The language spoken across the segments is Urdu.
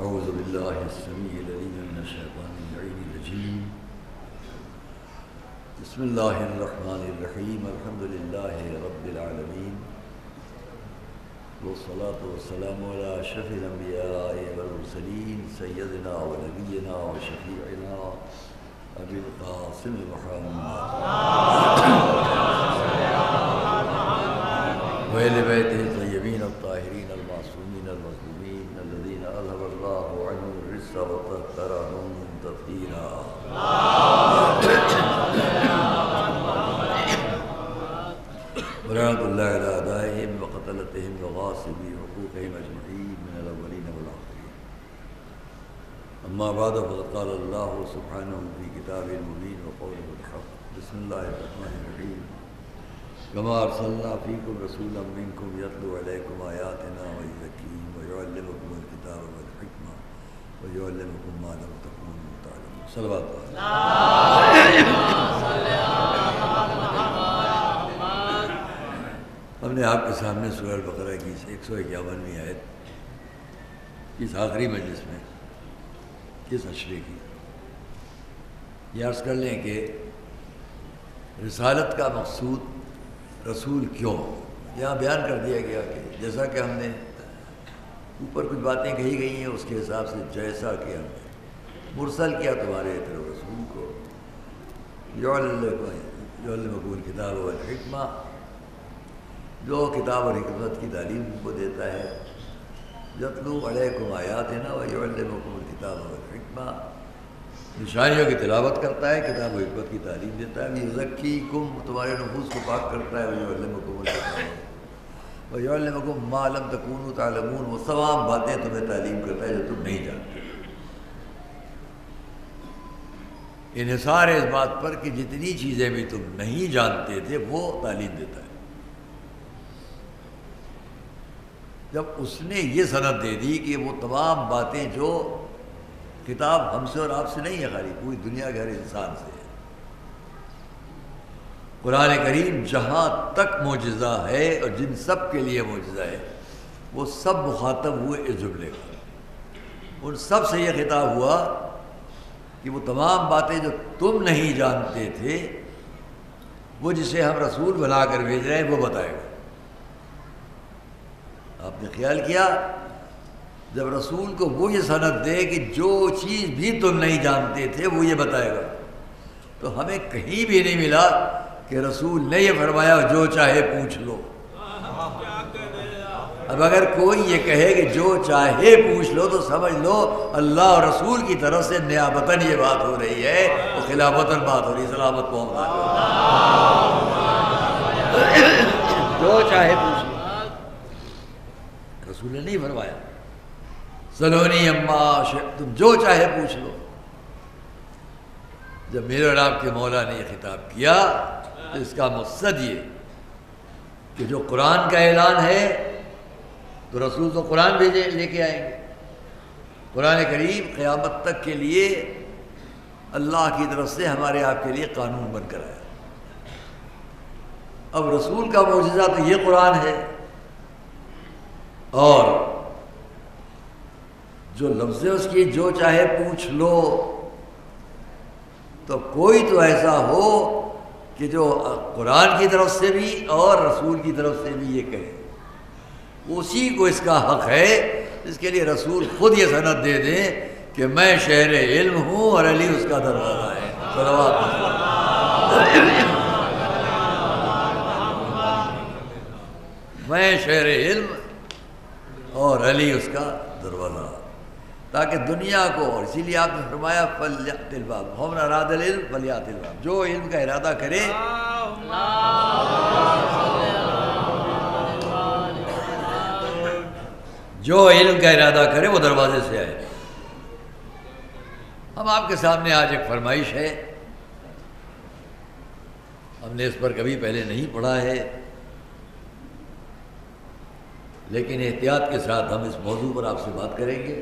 اعوذ باللہ السمیع العلیم من الشیطان اللعین الرجیم بسم اللہ الرحمن الرحیم الحمد للہ رب العالمین والصلاة والسلام علی اشرف الانبیاء والمرسلین سیدنا و نبینا و شفیعنا ابی القاسم محمد وآل بیتہ الطیبین الطاہرین المعصومین المظلومین الذین اذهب اللہ عنهم الرجس وطهرهم تطہیرا ورحمۃ اللہ علی اعدائهم وقتلتهم وغاصبی حقوقهم اجمعین من الاولین والآخرین. اما بعد فقد قال اللہ سبحانہ فی کتابہ المبین وقولہ الحق. بسم اللہ الرحمن الرحیم. كما ارسلنا فيكم رسولا منكم يتلو عليكم آياتنا ويزكيكم ويعلمكم الكتاب والحكمة ويعلمكم ما لم تكونوا تعلمون. صلوات ہم نے آپ کے سامنے سورہ البقرہ کی 151ویں آیت اس آخری مجلس میں کس اشرے کی یہ عرض کر لیں کہ رسالت کا مقصود رسول کیوں یہاں بیان کر دیا گیا کہ جیسا کہ ہم نے اوپر کچھ باتیں کہی گئی ہیں اس کے حساب سے جیسا کہ ہم نے مرسل کیا تمہارے طرف رسول کو یعلمکم الکتاب والحکمہ جو کتاب اور حکمت کی تعلیم کو دیتا ہے یتلو علیکم آیاتنا ویعلمکم الکتاب والحکمہ نشانیوں کی تلاوت کرتا ہے کتاب و حکمت کی تعلیم دیتا ہے یزکیکم تمہارے نفوس کو پاک کرتا ہے ویعلمکم الکتاب ویعلمکم ما لم تکونوا تعلمون وہ تمام باتیں تمہیں تعلیم کرتا ہے جو تم نہیں جانتے. انحصار ہے اس بات پر کہ جتنی چیزیں بھی تم نہیں جانتے تھے وہ تعلیم دیتا ہے. جب اس نے یہ سند دے دی کہ وہ تمام باتیں جو کتاب ہم سے اور آپ سے نہیں ہے خالی پوری دنیا کے ہر انسان سے ہے. قرآن کریم جہاں تک معجزہ ہے اور جن سب کے لیے معجزہ ہے وہ سب مخاطب ہوئے اس جملے کا. ان سب سے یہ خطاب ہوا کہ وہ تمام باتیں جو تم نہیں جانتے تھے وہ جسے ہم رسول بنا کر بھیج رہے ہیں وہ بتائے گا. آپ نے خیال کیا جب رسول کو وہ یہ سند دے کہ جو چیز بھی تم نہیں جانتے تھے وہ یہ بتائے گا تو ہمیں کہیں بھی نہیں ملا کہ رسول نے یہ فرمایا جو چاہے پوچھ لو. اب اگر کوئی یہ کہے کہ جو چاہے پوچھ لو تو سمجھ لو اللہ اور رسول کی طرف سے نیابتاً یہ بات ہو رہی ہے وہ خلافتاً بات ہو رہی ہے. سلامت کو جو چاہے پوچھ لو رسول نے نہیں فرمایا سلونی اما تم جو چاہے پوچھ لو. جب میرے اور آپ کے مولا نے یہ خطاب کیا تو اس کا مقصد یہ کہ جو قرآن کا اعلان ہے تو رسول تو قرآن بھیجے لے کے آئیں گے. قرآن کریم قیامت تک کے لیے اللہ کی طرف سے ہمارے آپ کے لیے قانون بن کر آیا. اب رسول کا معجزہ تو یہ قرآن ہے اور جو لفظ اس کی جو چاہے پوچھ لو تو کوئی تو ایسا ہو کہ جو قرآن کی طرف سے بھی اور رسول کی طرف سے بھی یہ کہے اسی کو اس کا حق ہے. اس کے لیے رسول خود یہ سند دے دیں کہ میں شہر علم ہوں اور علی اس کا دروازہ ہے. صلوات میں شہر علم اور علی اس کا دروازہ تاکہ دنیا کو اور اسی لیے آپ نے فرمایا فلیأت الباب ومن اراد العلم فلیأت الباب جو علم کا ارادہ کرے جو علم کا ارادہ کرے وہ دروازے سے آئے. ہم آپ کے سامنے آج ایک فرمائش ہے ہم نے اس پر کبھی پہلے نہیں پڑھا ہے لیکن احتیاط کے ساتھ ہم اس موضوع پر آپ سے بات کریں گے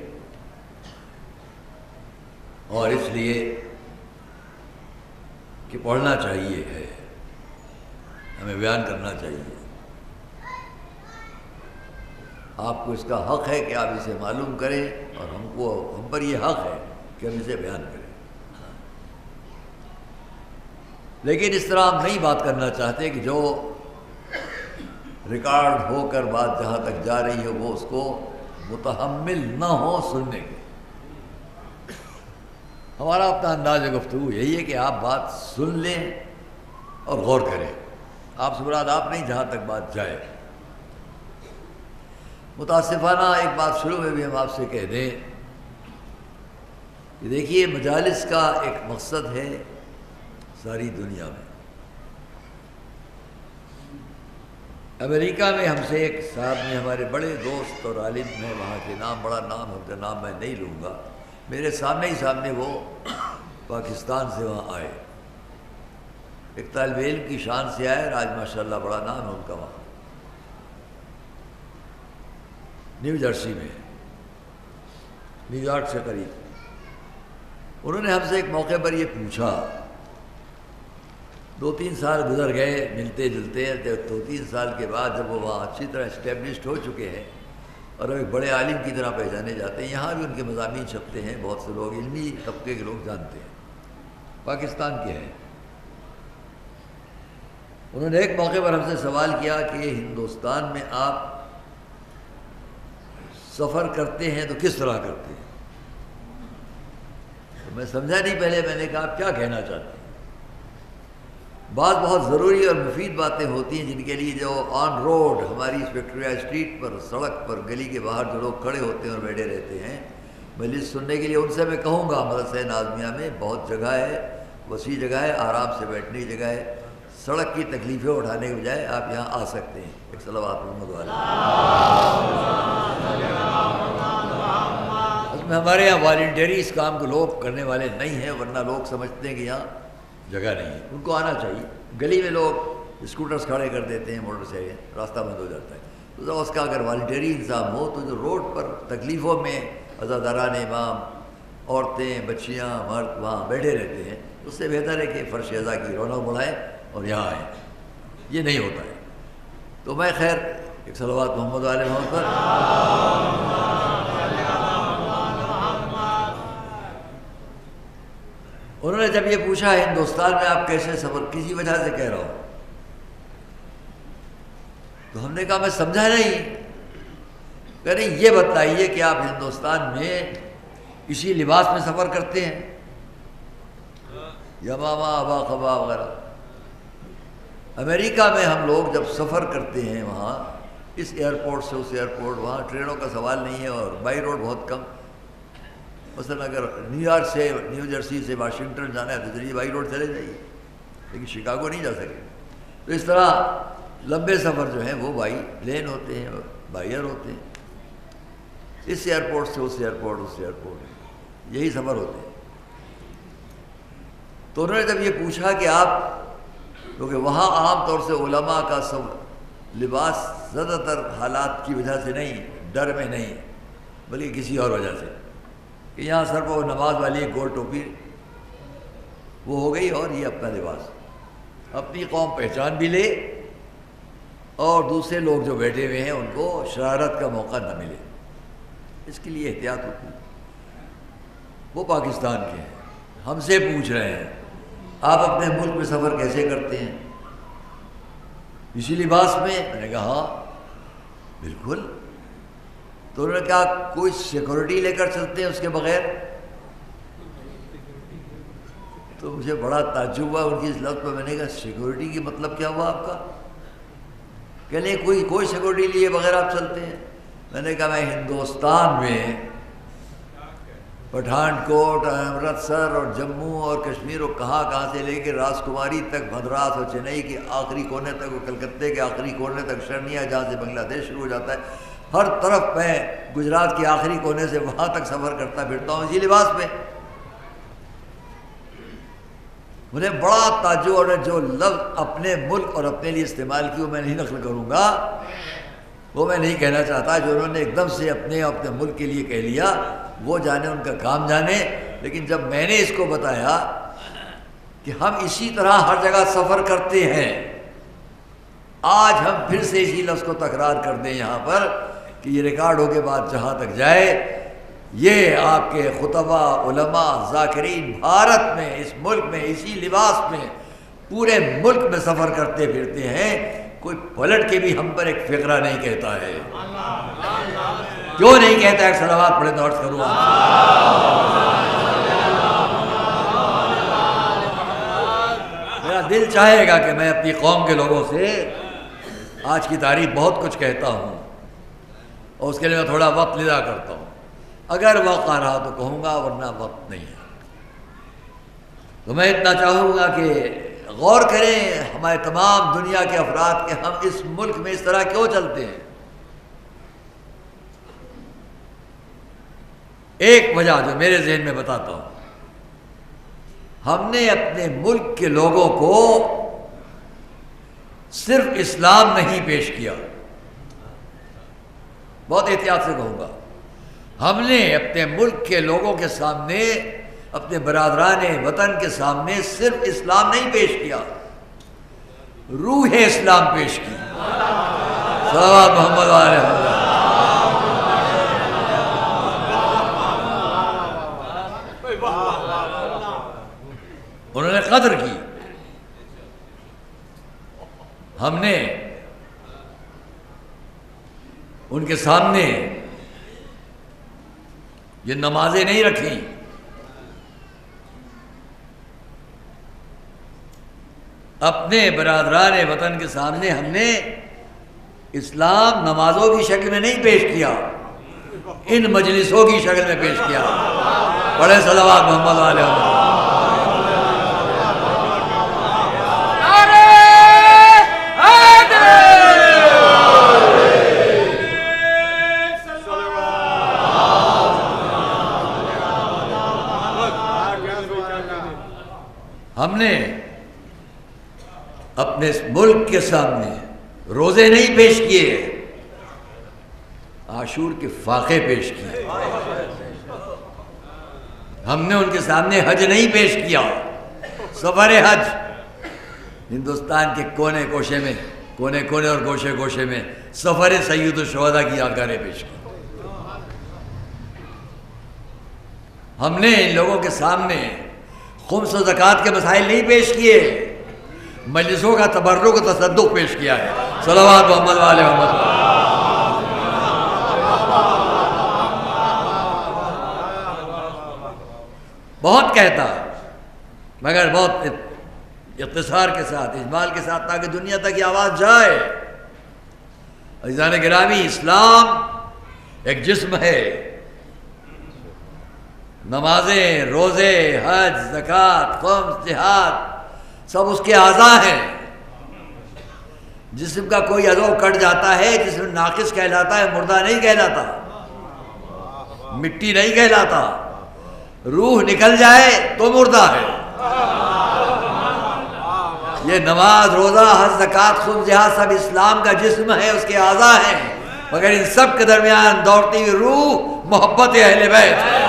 اور اس لیے کہ پڑھنا چاہیے ہے ہمیں بیان کرنا چاہیے. آپ کو اس کا حق ہے کہ آپ اسے معلوم کریں، اور ہم پر یہ حق ہے کہ ہم اسے بیان کریں۔ لیکن اس طرح ہم نہیں بات کرنا چاہتے کہ جو ریکارڈ ہو کر بات جہاں تک جا رہی ہے وہ اس کو متحمل نہ ہو سننے کے۔ ہمارا اپنا انداز گفتگو یہی ہے کہ آپ بات سن لیں اور غور کریں، آپ سے مراد آپ نہیں جہاں تک بات جائے۔ متاسفانہ ایک بات شروع میں بھی ہم آپ سے کہہ دیں کہ دیکھیے مجالس کا ایک مقصد ہے ساری دنیا میں۔ امریکہ میں ہم سے ایک صاحب نے، ہمارے بڑے دوست اور عالم ہیں وہاں کے، بڑا نام ان کا نام میں نہیں لوں گا، میرے سامنے وہ پاکستان سے وہاں آئے، ایک طالب علم کی شان سے آئے، اور آج ماشاءاللہ بڑا نام ہے ان کا وہاں نیو جرسی میں، نیو یارک سے قریب۔ انہوں نے ہم سے ایک موقع پر یہ پوچھا، 2-3 سال گزر گئے ملتے جلتے، 2-3 سال کے بعد جب وہ وہاں اچھی طرح اسٹیبلشڈ ہو چکے ہیں اور اب ایک بڑے عالم کی طرح پہچانے جاتے ہیں، یہاں بھی ان کے مضامین چھپتے ہیں، بہت سے لوگ علمی طبقے کے لوگ جانتے ہیں، پاکستان کے ہیں۔ انہوں نے ایک موقع پر ہم سے سوال کیا کہ ہندوستان میں آپ سفر کرتے ہیں تو کس طرح کرتے ہیں؟ تو میں سمجھا نہیں، پہلے میں نے کہا آپ کیا کہنا چاہتے ہیں؟ بعض بہت ضروری اور مفید باتیں ہوتی ہیں جن کے لیے جو آن روڈ ہماری اس وکٹوریہ اسٹریٹ پر، سڑک پر، گلی کے باہر جو لوگ کھڑے ہوتے ہیں اور بیٹھے رہتے ہیں مجلس سننے کے لیے، ان سے میں کہوں گا مدرسہ نازمیہ میں بہت جگہ ہے، وسیع جگہ ہے، آرام سے بیٹھنے کی جگہ ہے، سڑک کی تکلیفیں اٹھانے کے بجائے آپ یہاں آ سکتے ہیں۔ ایک صلوات محمد علیہ۔ اس میں ہمارے یہاں والنٹری اس کام کو لوگ کرنے والے نہیں ہیں، ورنہ لوگ سمجھتے ہیں کہ یہاں جگہ نہیں ہے، ان کو آنا چاہیے۔ گلی میں لوگ اسکوٹرز کھڑے کر دیتے ہیں، موٹر سائیکل، راستہ بند ہو جاتا ہے، تو اس کا اگر والنٹری انتظام ہو تو جو روڈ پر تکلیفوں میں عزاداران امام، عورتیں، بچیاں، مرد وہاں بیٹھے رہتے ہیں، اس سے بہتر ہے کہ فرش عزا کی رونق بڑھائیں اور یہاں آئیں۔ یہ نہیں ہوتا ہے، تو میں خیر ایک صلوات محمد علیہ محمد پر۔ انہوں نے جب یہ پوچھا ہندوستان میں آپ کیسے سفر، کسی وجہ سے کہہ رہا ہوں، تو ہم نے کہا میں سمجھا نہیں، کہہ رہے یہ بتائیے کہ آپ ہندوستان میں اسی لباس میں سفر کرتے ہیں، یمامہ، ابا قبا وغیرہ۔ امریکہ میں ہم لوگ جب سفر کرتے ہیں وہاں اس ایئرپورٹ سے اس ایئرپورٹ، وہاں ٹرینوں کا سوال نہیں ہے اور بائی روڈ بہت کم، مثلا اگر نیو یارک سے، نیو جرسی سے واشنگٹن جانا ہے تو چلیے بائی روڈ چلے جائیے، لیکن شکاگو نہیں جا سکے۔ تو اس طرح لمبے سفر جو ہیں وہ بائی پلین ہوتے ہیں اور بائی ایئر ہوتے ہیں، اس ایئرپورٹ سے اس ایئرپورٹ، اس ایئرپورٹ، یہی سفر ہوتے ہیں۔ تو انہوں نے جب یہ پوچھا کہ آپ، کیونکہ وہاں عام طور سے علماء کا سب لباس زیادہ تر حالات کی وجہ سے نہیں، ڈر میں نہیں، بلکہ کسی اور وجہ سے، کہ یہاں سر پر وہ نماز والی ایک گول ٹوپی وہ ہو گئی، اور یہ اپنا لباس، اپنی قوم پہچان بھی لے اور دوسرے لوگ جو بیٹھے ہوئے ہیں ان کو شرارت کا موقع نہ ملے، اس کے لیے احتیاط ہوتی ہے۔ وہ پاکستان کے ہیں، ہم سے پوچھ رہے ہیں آپ اپنے ملک میں سفر کیسے کرتے ہیں؟ اسی لباس میں؟ میں نے کہا ہاں بالکل۔ تو انہوں نے کہا کوئی سیکورٹی لے کر چلتے ہیں اس کے بغیر؟ تو مجھے بڑا تعجب ہوا ان کی اس لفظ پر۔ میں نے کہا سیکورٹی کی مطلب کیا ہوا آپ کا؟ کہ نہیں کوئی سیکورٹی لیے بغیر آپ چلتے ہیں؟ میں نے کہا میں ہندوستان میں پٹھان کوٹ، امرتسر اور جموں اور کشمیر اور کہاں سے لے کے راس کماری تک، مدراس اور چنئی کے آخری کونے تک، اور کلکتے کے آخری کونے تک، شرنیا جہاں سے بنگلہ دیش شروع ہو جاتا ہے، ہر طرف میں گجرات کے آخری کونے سے وہاں تک سفر کرتا پھرتا ہوں اسی لباس میں۔ مجھے بڑا تعجب، اور جو لفظ اپنے ملک اور اپنے لیے استعمال کی وہ میں نہیں نقل کروں گا، وہ میں نہیں کہنا چاہتا، جو انہوں نے ایک دم سے اپنے ملک کے لیے کہہ لیا وہ جانے، ان کا کام جانے۔ لیکن جب میں نے اس کو بتایا کہ ہم اسی طرح ہر جگہ سفر کرتے ہیں، آج ہم پھر سے اسی لفظ کو تکرار کر دیں یہاں پر کہ یہ ریکارڈ ہو کے بعد جہاں تک جائے، یہ آپ کے خطبہ، علماء، ذاکرین بھارت میں، اس ملک میں، اسی لباس میں پورے ملک میں سفر کرتے پھرتے ہیں، کوئی پلٹ کے بھی ہم پر ایک فقرہ نہیں کہتا ہے۔ کیوں نہیں کہتا؟ ایک صلوات پڑھیں تو عرض کروں میرا دل چاہے گا کہ میں اپنی قوم کے لوگوں سے آج کی تاریخ بہت کچھ کہتا ہوں، اور اس کے لیے میں تھوڑا وقت لیدا کرتا ہوں۔ اگر وقت آ رہا تو کہوں گا، ورنہ وقت نہیں ہے۔ تو میں اتنا چاہوں گا کہ غور کریں ہمارے تمام دنیا کے افراد کہ ہم اس ملک میں اس طرح کیوں چلتے ہیں۔ ایک وجہ جو میرے ذہن میں بتاتا ہوں، ہم نے اپنے ملک کے لوگوں کو صرف اسلام نہیں پیش کیا، بہت احتیاط سے کہوں گا، ہم نے اپنے ملک کے لوگوں کے سامنے، اپنے برادران وطن کے سامنے صرف اسلام نہیں پیش کیا، روح اسلام پیش کی۔ صلوات محمد علیہ وسلم۔ انہوں نے قدر کی، ہم نے ان کے سامنے یہ نمازیں نہیں رکھی، اپنے برادران وطن کے سامنے ہم نے اسلام نمازوں کی شکل میں نہیں پیش کیا، ان مجلسوں کی شکل میں پیش کیا۔ پڑھیں صلوات محمد علیہ وسلم۔ ہم نے اپنے اس ملک کے سامنے روزے نہیں پیش کیے، عاشور کے فاقے پیش کیے۔ ہم نے ان کے سامنے حج نہیں پیش کیا، سفر حج ہندوستان کے کونے کوشے میں، کونے کونے اور گوشے گوشے میں سفر سید الشہداء کی یادگاریں پیش کی۔ ہم نے ان لوگوں کے سامنے خمس و زکوٰۃ کے مسائل نہیں پیش کیے، مجلسوں کا تبرک و تصدق پیش کیا ہے۔ صلوات محمد علیہ وسلم۔ بہت کہتا مگر بہت اختصار کے ساتھ، اجمال کے ساتھ، تاکہ دنیا تک یہ آواز جائے۔ عزیزان گرامی، اسلام ایک جسم ہے، نمازیں، روزے، حج، زکوٰۃ، خمس، جہاد سب اس کے اعضاء ہیں۔ جسم کا کوئی عضو کٹ جاتا ہے، جسم ناقص کہلاتا ہے، مردہ نہیں کہلاتا، مٹی نہیں کہلاتا۔ روح نکل جائے تو مردہ ہے۔ یہ نماز، روزہ، حج، زکوٰۃ، خمس، جہاد سب اسلام کا جسم ہے، اس کے اعضاء ہیں، مگر ان سب کے درمیان دوڑتی ہوئی روح محبت اہل بیت ہے۔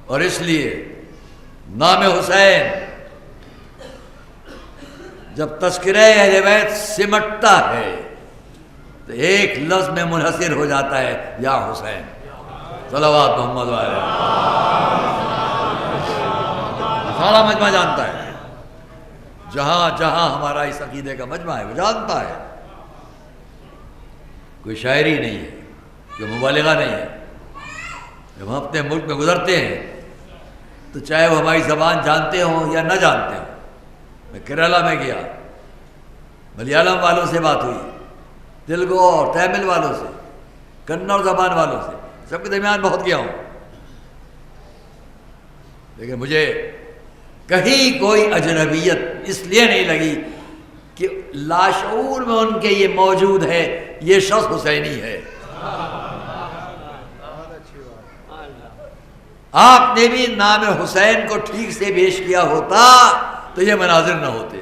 اور اس لیے نام حسین جب تذکرہ اہل بیت سمٹتا ہے تو ایک لفظ میں منحصر ہو جاتا ہے، یا حسین۔ صلوات محمد علیہ۔ سارا مجمع جانتا ہے، جہاں جہاں ہمارا اس عقیدے کا مجمع ہے وہ جانتا ہے، کوئی شاعری نہیں ہے، کوئی مبالغہ نہیں ہے۔ جب ہم اپنے ملک میں گزرتے ہیں تو چاہے وہ ہماری زبان جانتے ہوں یا نہ جانتے ہوں، میں کیرالہ میں گیا، ملیالم والوں سے بات ہوئی، تیلگو اور تامل والوں سے، کنڑ زبان والوں سے، سب کے درمیان بہت گیا ہوں، لیکن مجھے کہیں کوئی اجنبیت اس لیے نہیں لگی کہ لاشعور میں ان کے یہ موجود ہے، یہ شخص حسینی ہے۔ آپ نے بھی نام حسین کو ٹھیک سے پیش کیا ہوتا تو یہ مناظر نہ ہوتے۔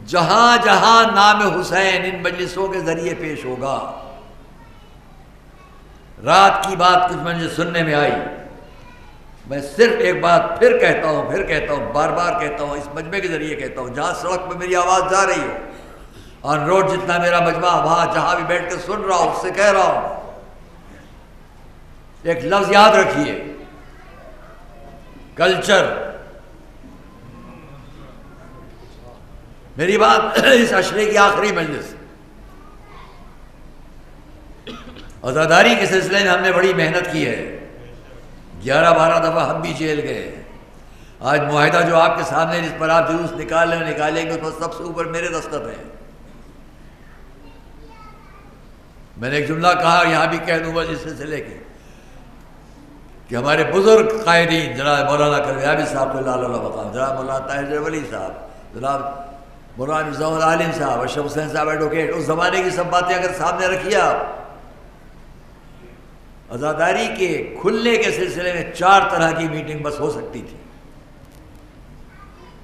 جہاں جہاں نام حسین ان مجلسوں کے ذریعے پیش ہوگا۔ رات کی بات کچھ مجھے سننے میں آئی، میں صرف ایک بات پھر کہتا ہوں، بار بار کہتا ہوں، اس مجمع کے ذریعے کہتا ہوں، جہاں سڑک پہ میری آواز جا رہی ہو، آن روڈ جتنا میرا مجمع، وہاں جہاں بھی بیٹھ کے سن رہا ہوں، اس سے کہہ رہا ہوں، ایک لفظ یاد رکھیے، کلچر۔ میری بات اس عشرے کی آخری مجلس، عزاداری کے سلسلے میں ہم نے بڑی محنت کی ہے، 11-12 دفعہ ہم بھی جیل گئے۔ آج معاہدہ جو آپ کے سامنے جس پر آپ جلوس نکالیں گے تو سب سے اوپر میرے دستخط ہیں۔ میں نے ایک جملہ کہا، یہاں بھی کہہ دوں بس اس سلسلے کے، کہ ہمارے بزرگ قائدین جناب مولانا کریابی صاحب کو لال اللہ مقام، جناب مولانا طاہر ولی صاحب، جناب مولانا مرزا العالم صاحب، اشرف حسین صاحب ایڈوکیٹ، اس زمانے کی سب باتیں اگر سامنے رکھیے آپ، عزاداری کے کھلنے کے سلسلے میں 4 طرح کی میٹنگ بس ہو سکتی تھی،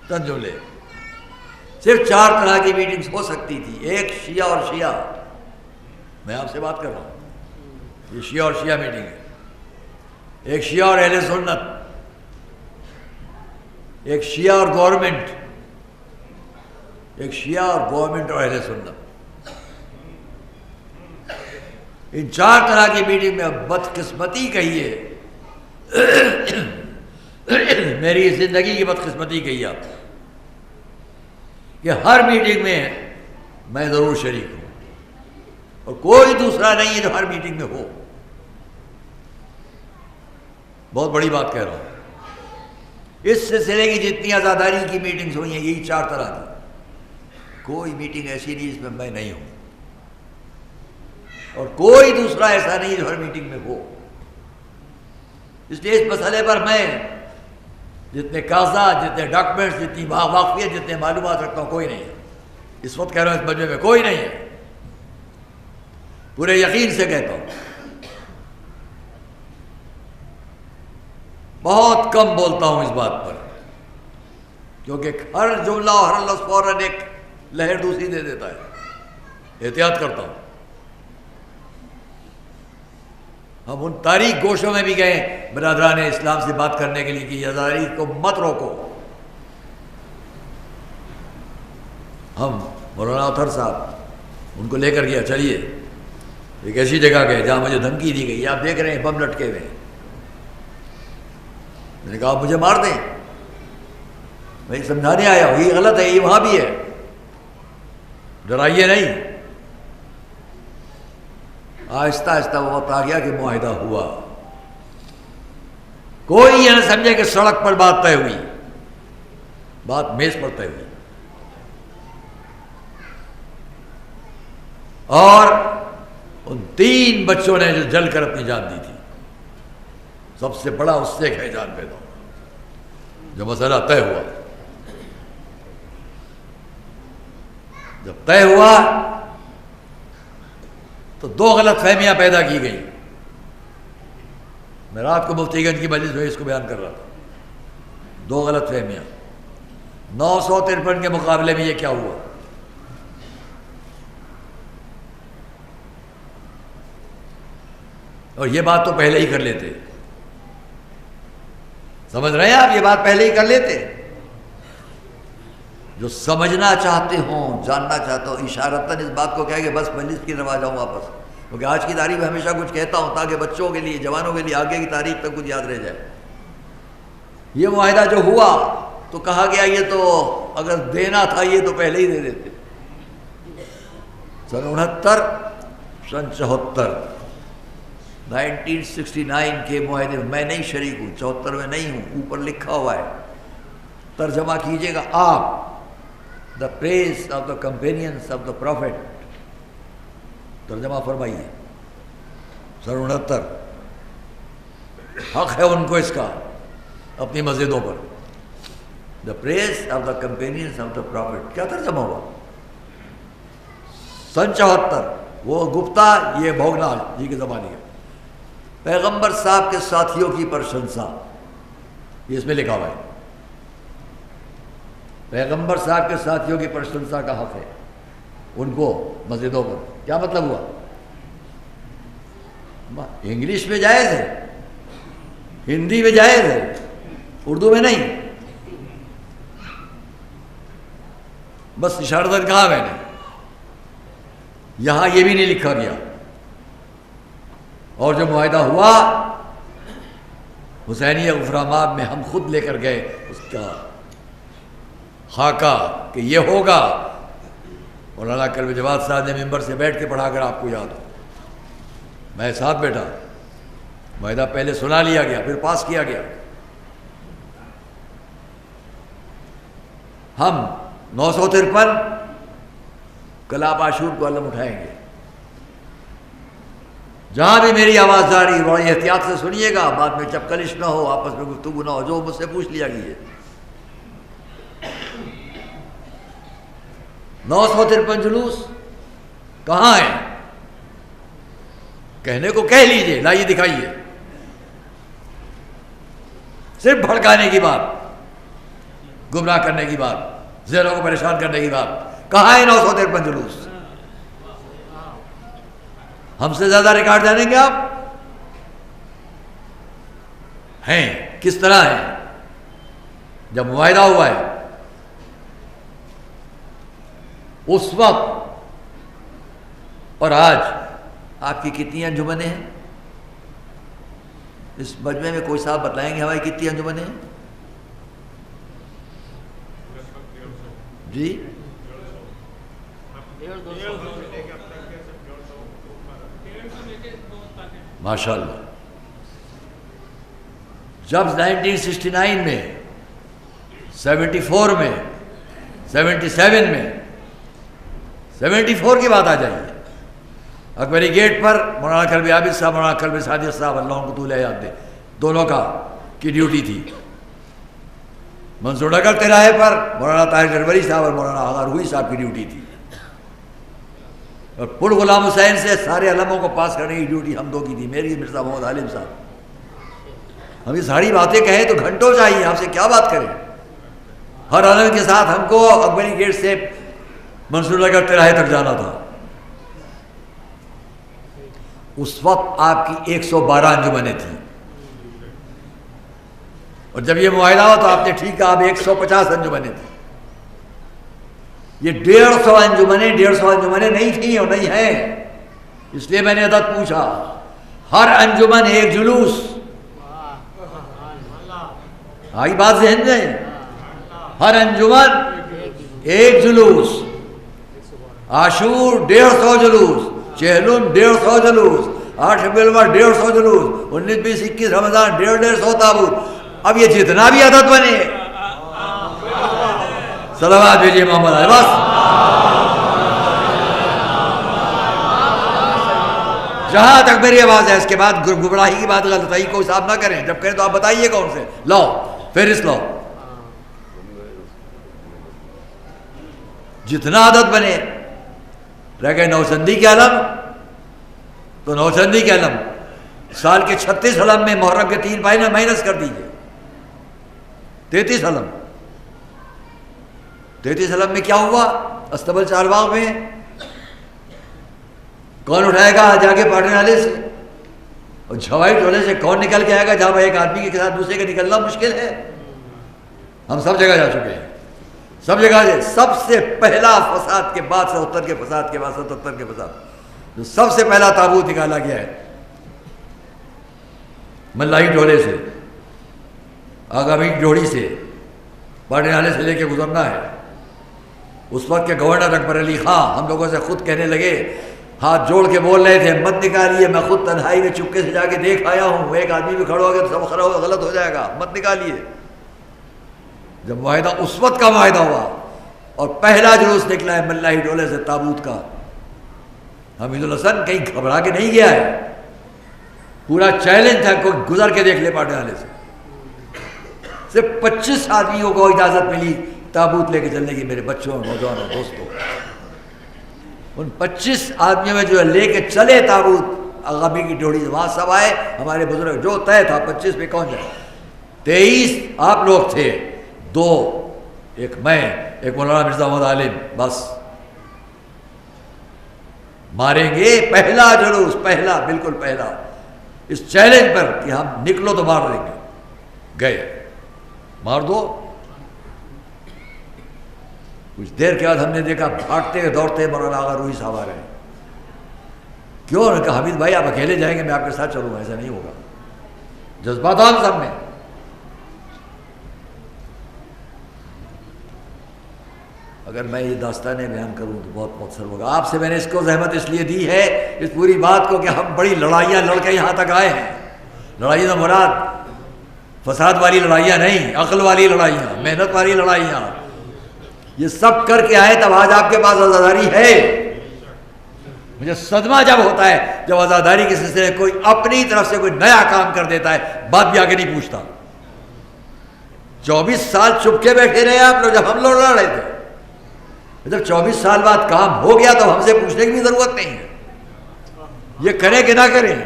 چند جملے، صرف 4 طرح کی میٹنگز ہو سکتی تھی۔ ایک شیعہ اور شیعہ، میں آپ سے بات کر رہا ہوں، یہ شیعہ اور شیعہ میٹنگ ہے، ایک شیعہ اور اہل سنت، ایک شیعہ اور گورنمنٹ، ایک شیعہ اور گورنمنٹ اور اہل سنت۔ ان 4 طرح کی میٹنگ میں بدقسمتی کہیے، میری زندگی کی بدقسمتی کہیے آپ، کہ ہر میٹنگ میں میں ضرور شریک ہوں، اور کوئی دوسرا نہیں ہے جو ہر میٹنگ میں ہو۔ بہت بڑی بات کہہ رہا ہوں، اس سلسلے کی جتنی عزاداری کی میٹنگز ہوئی ہیں، یہی 4 طرح کی، کوئی میٹنگ ایسی نہیں جس میں میں نہیں ہوں، اور کوئی دوسرا ایسا نہیں جو ہر میٹنگ میں ہو۔ اس لیے اس مسئلے پر میں جتنے کاغذات، جتنے ڈاکومنٹس، جتنی واقفیت، جتنے معلومات رکھتا ہوں، کوئی نہیں ہے۔ اس وقت کہہ رہا ہوں اس مجمع میں کوئی نہیں ہے، پورے یقین سے کہتا ہوں۔ بہت کم بولتا ہوں اس بات پر، کیونکہ ہر جملہ اور ہر لفظ فوراً ایک لہر دوسری دے دیتا ہے، احتیاط کرتا ہوں۔ ہم ان تاریخ گوشوں میں بھی گئے برادران اسلام سے بات کرنے کے لیے کہ عزاداری کو مت روکو۔ ہم مولانا اطہر صاحب ان کو لے کر گیا، چلیے ایک ایسی جگہ گئے جہاں مجھے دھمکی دی گئی، آپ دیکھ رہے ہیں بم لٹکے ہوئے، میں نے کہا آپ مجھے مار دیں، میں سمجھانے آیا ہوں یہ غلط ہے، یہ وہاں بھی ہے، ڈرائیے نہیں۔ آہستہ آہستہ وہ وقت آ گیا کہ معاہدہ ہوا، کوئی یہ نہ سمجھے کہ سڑک پر بات طے ہوئی، بات میز پر طے ہوئی، اور ان 3 بچوں نے جو جل کر اپنی جان دی تھی، سب سے بڑا اس سے ایک ہے جان پیدا ہوا، جو مسئلہ طے ہوا۔ جب طے ہوا تو 2 غلط فہمیاں پیدا کی گئیں۔ میں رات کو مفتی گنج کی مجلس میں اس کو بیان کر رہا تھا، 2 غلط فہمیاں۔ 953 کے مقابلے میں یہ کیا ہوا؟ اور یہ بات تو پہلے ہی کر لیتے، سمجھ رہے ہیں آپ، یہ بات پہلے ہی کر لیتے۔ جو سمجھنا چاہتے ہوں، جاننا چاہتا ہوں، اشارتاً اس بات کو کہہ کے بس مجلس کی طرف آ جاؤں واپس، کیونکہ آج کی تاریخ میں ہمیشہ کچھ کہتا ہوں تاکہ بچوں کے لیے، جوانوں کے لیے آگے کی تاریخ تک کچھ یاد رہ جائے۔ یہ معاہدہ جو ہوا تو کہا گیا یہ تو اگر دینا تھا یہ تو پہلے ہی دے دیتے۔ سن 1969 کے معاہدے میں نہیں شریک ہوں، 74 میں نہیں ہوں، اوپر لکھا ہوا ہے، ترجمہ کیجئے گا آپ، the praise of the companions of the prophet, ترجمہ فرمائیے۔ سن 69 حق ہے ان کو اس کا اپنی مسجدوں پر، the praise of the companions of the prophet, کیا ترجمہ ہوا؟ سن 74 وہ گپتا، یہ بھوگنال جی کے زمانے کا، پیغمبر صاحب کے ساتھیوں کی پرشنسا، یہ اس میں لکھا ہوا ہے۔ پیغمبر صاحب کے ساتھیوں کی پرشنسا کا حق ہے ان کو مسجدوں پر. کیا مطلب ہوا؟ انگلش میں جائز ہے، ہندی میں جائز ہے، اردو میں نہیں. بس اشارتاً کہا میں نے، یہاں یہ بھی نہیں لکھا گیا. اور جو معاہدہ ہوا حسینیہ غفراماب میں ہم خود لے کر گئے اس کا خاکہ کہ یہ ہوگا. مولانا کلب جواد صاحب نے ممبر سے بیٹھ کے پڑھا کر آپ کو یاد ہو، میں ساتھ بیٹھا. معاہدہ پہلے سنا لیا گیا پھر پاس کیا گیا. ہم 953 کلاب عاشور کو علم اٹھائیں گے. جہاں بھی میری آواز جا رہی بڑی احتیاط سے سنیے گا، بعد میں چپکلش نہ ہو، آپس میں گفتگو نہ ہو، جو مجھ سے پوچھ لیا گیا. 953 جلوس کہاں ہیں؟ کہنے کو کہہ لیجئے، لائیے دکھائیے. صرف بھڑکانے کی بات، گمراہ کرنے کی بات، ذہنوں کو پریشان کرنے کی بات. کہاں ہے 953 جلوس؟ ہم سے زیادہ ریکارڈ جانیں گے آپ؟ ہیں کس طرح ہیں؟ جب معاہدہ ہوا ہے اس وقت اور آج آپ کی کتنی انجمنیں ہیں؟ اس مجمع میں کوئی صاحب بتائیں گے ہماری کتنی انجمنیں ہیں؟ جی ماشاء اللہ. جب 1969 میں 74 میں 77 میں 74 کی بات آ جائیے، اکبری گیٹ پر مولانا کلب عابد صاحب، مولانا کلب صادق صاحب اللہ ان کو طول حیات دے، دونوں کی ڈیوٹی تھی. منصور نگر تراہے پر مولانا طاہر جنوری صاحب اور مولانا آغا روحی صاحب کی ڈیوٹی تھی. اور پل غلام حسین سے سارے علموں کو پاس کرنے کی ڈیوٹی ہم دو کی تھی، میری مرزا محمد عالم صاحب. ہم یہ ساری باتیں کہیں تو گھنٹوں چاہیے، آپ سے کیا بات کریں. ہر علم کے ساتھ ہم کو اکبری گیٹ سے منصور نگر تراہے تک جانا تھا. اس وقت آپ کی 112 انجمنیں تھیں، اور جب یہ معاہدہ ہوا تو آپ نے ٹھیک کہا، آپ 150 انجمنیں تھیں. یہ 150 انجمنیں نہیں تھیں اور نہیں ہیں. اس لیے میں نے عدد پوچھا. ہر انجمن ایک جلوس. آئی بات ذہن میں؟ ہر انجمن ایک جلوس. عاشور 150 جلوس، چہلم 150 جلوس، 8 ربیع الاول 150 جلوس، 19 20 21 رمضان 150 تابوت. اب یہ جتنا بھی عدد بنے صلوات بھیجیے محمد علیہ. بس جہاں تک میری آواز ہے، اس کے بعد گمراہی کی بات غلطائی کو حساب نہ کریں. جب کریں تو آپ بتائیے کون سے لاؤ، فہرست لاؤ. جتنا عدد بنے. رہ گئے نوچندی کے علم، تو نوچندی کے علم سال کے 36 علم میں محرم کے 3 مہینے مائنس کر دیجیے، 33 علم. 33 علم میں کیا ہوا؟ استبل چارباغ میں کون اٹھائے گا جا کے پاٹنے والے سے؟ اور جھوائی ٹولے سے کون نکل کے آئے گا جہاں ایک آدمی کے ساتھ دوسرے کا نکلنا مشکل ہے؟ ہم سب جگہ جا چکے ہیں، سب جگہ. سب سے پہلا فساد کے بعد 77 کے فساد کے بعد 77 کے فساد، جو سب سے پہلا تابوت نکالا گیا ہے ملائی ٹولے سے، آگامی ڈوڑی سے، پاٹنے والے سے لے کے گزرنا ہے. اس وقت کے گورنر اکبر علی خان ہم لوگوں سے خود کہنے لگے، ہاتھ جوڑ کے بول رہے تھے، مت نکالیے، میں خود تنہائی میں چپکے سے جا کے دیکھ آیا ہوں، ایک آدمی بھی کھڑا ہو گیا تو سب خراب غلط ہو جائے گا، مت نکالیے. جب معاہدہ اس وقت کا معاہدہ ہوا اور پہلا جلوس نکلا ہے ملائی ڈولے سے تابوت کا، حمید الحسن کہیں گھبرا کے نہیں گیا ہے، پورا چیلنج تھا، کوئی گزر کے دیکھ لے پاٹنے والے سے. صرف 25 آدمیوں کو اجازت ملی تابوت لے کے چلنے کی، میرے بچوں، نوجوانوں، دوستوں. ان 25 آدمیوں میں جو لے کے چلے تابوت آغابی کی ڈوڑی سے، وہاں سب آئے ہمارے بزرگ، جو طے تھا 25 پہ کون جائے. 23 آپ لوگ تھے، 2 ایک میں، ایک مولانا مرزا محمد عالم، بس ماریں گے پہلا جلوس، پہلا، بالکل پہلا، اس چیلنج پر کہ ہم نکلو تو مار دیں گے. گئے، مار دو. کچھ دیر کے بعد ہم نے دیکھا بھاگتے دوڑتے مولانا آغا روحی صاحب آ رہے ہیں. کیوں؟ انہوں نے کہا حمید بھائی آپ اکیلے جائیں گے، میں آپ کے ساتھ چلوں گا. ایسا نہیں ہوگا. جذبات عام سب میں. اگر میں یہ داستانیں بیان کروں تو بہت مختصر ہوگا. آپ سے میں نے اس کو زحمت اس لیے دی ہے، اس پوری بات کو، کہ ہم بڑی لڑائیاں لڑ کے یہاں تک آئے ہیں. لڑائیاں مراد فساد والی لڑائیاں نہیں، عقل والی لڑائیاں، محنت والی لڑائیاں. یہ سب کر کے آئے تب آج آپ کے پاس عزاداری ہے. مجھے صدمہ جب ہوتا ہے جب عزاداری کے سلسلے کوئی اپنی طرف سے کوئی نیا کام کر دیتا ہے، بات بھی آگے نہیں پوچھتا. 24 سال چپ کے بیٹھے رہے آپ لوگ جب ہم لوگ لڑ رہے تھے. جب 24 سال بعد کام ہو گیا تو ہم سے پوچھنے کی بھی ضرورت نہیں ہے. یہ کریں کہ نہ کریں.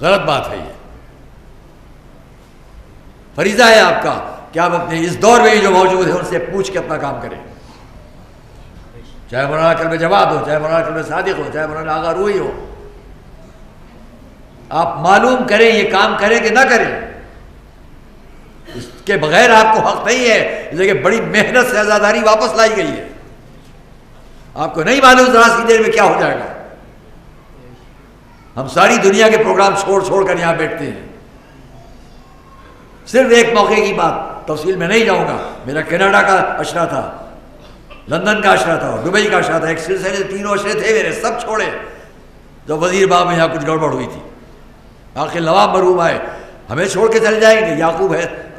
غلط بات ہے. یہ فریضہ ہے آپ کا کہ آپ اپنے اس دور میں جو موجود ہیں ان سے پوچھ کے اپنا کام کریں. چاہے مولانا قلب جواد ہو، چاہے مولانا قلب صادق ہو، چاہے مولانا آغا روحی ہو. آپ معلوم کریں یہ کام کریں کہ نہ کریں. اس کے بغیر آپ کو حق نہیں ہے. اس لیے کہ بڑی محنت سے عزاداری واپس لائی گئی ہے. آپ کو نہیں معلوم ذرا سی دیر میں کیا ہو جائے گا. ہم ساری دنیا کے پروگرام چھوڑ کر یہاں بیٹھتے ہیں. صرف ایک موقع کی بات، تفصیل میں نہیں جاؤں گا. میرا کینیڈا کا اشرا تھا، لندن کا اشرا تھا، دبئی کا اشرا تھا. ایک سلسلے سے 3 اشرے تھے میرے، سب چھوڑے. جب وزیر باغ میں یہاں کچھ گڑبڑ ہوئی تھی، آخر نواب مرحوم آئے، ہمیں چھوڑ کے چل جائیں گے. یعقوب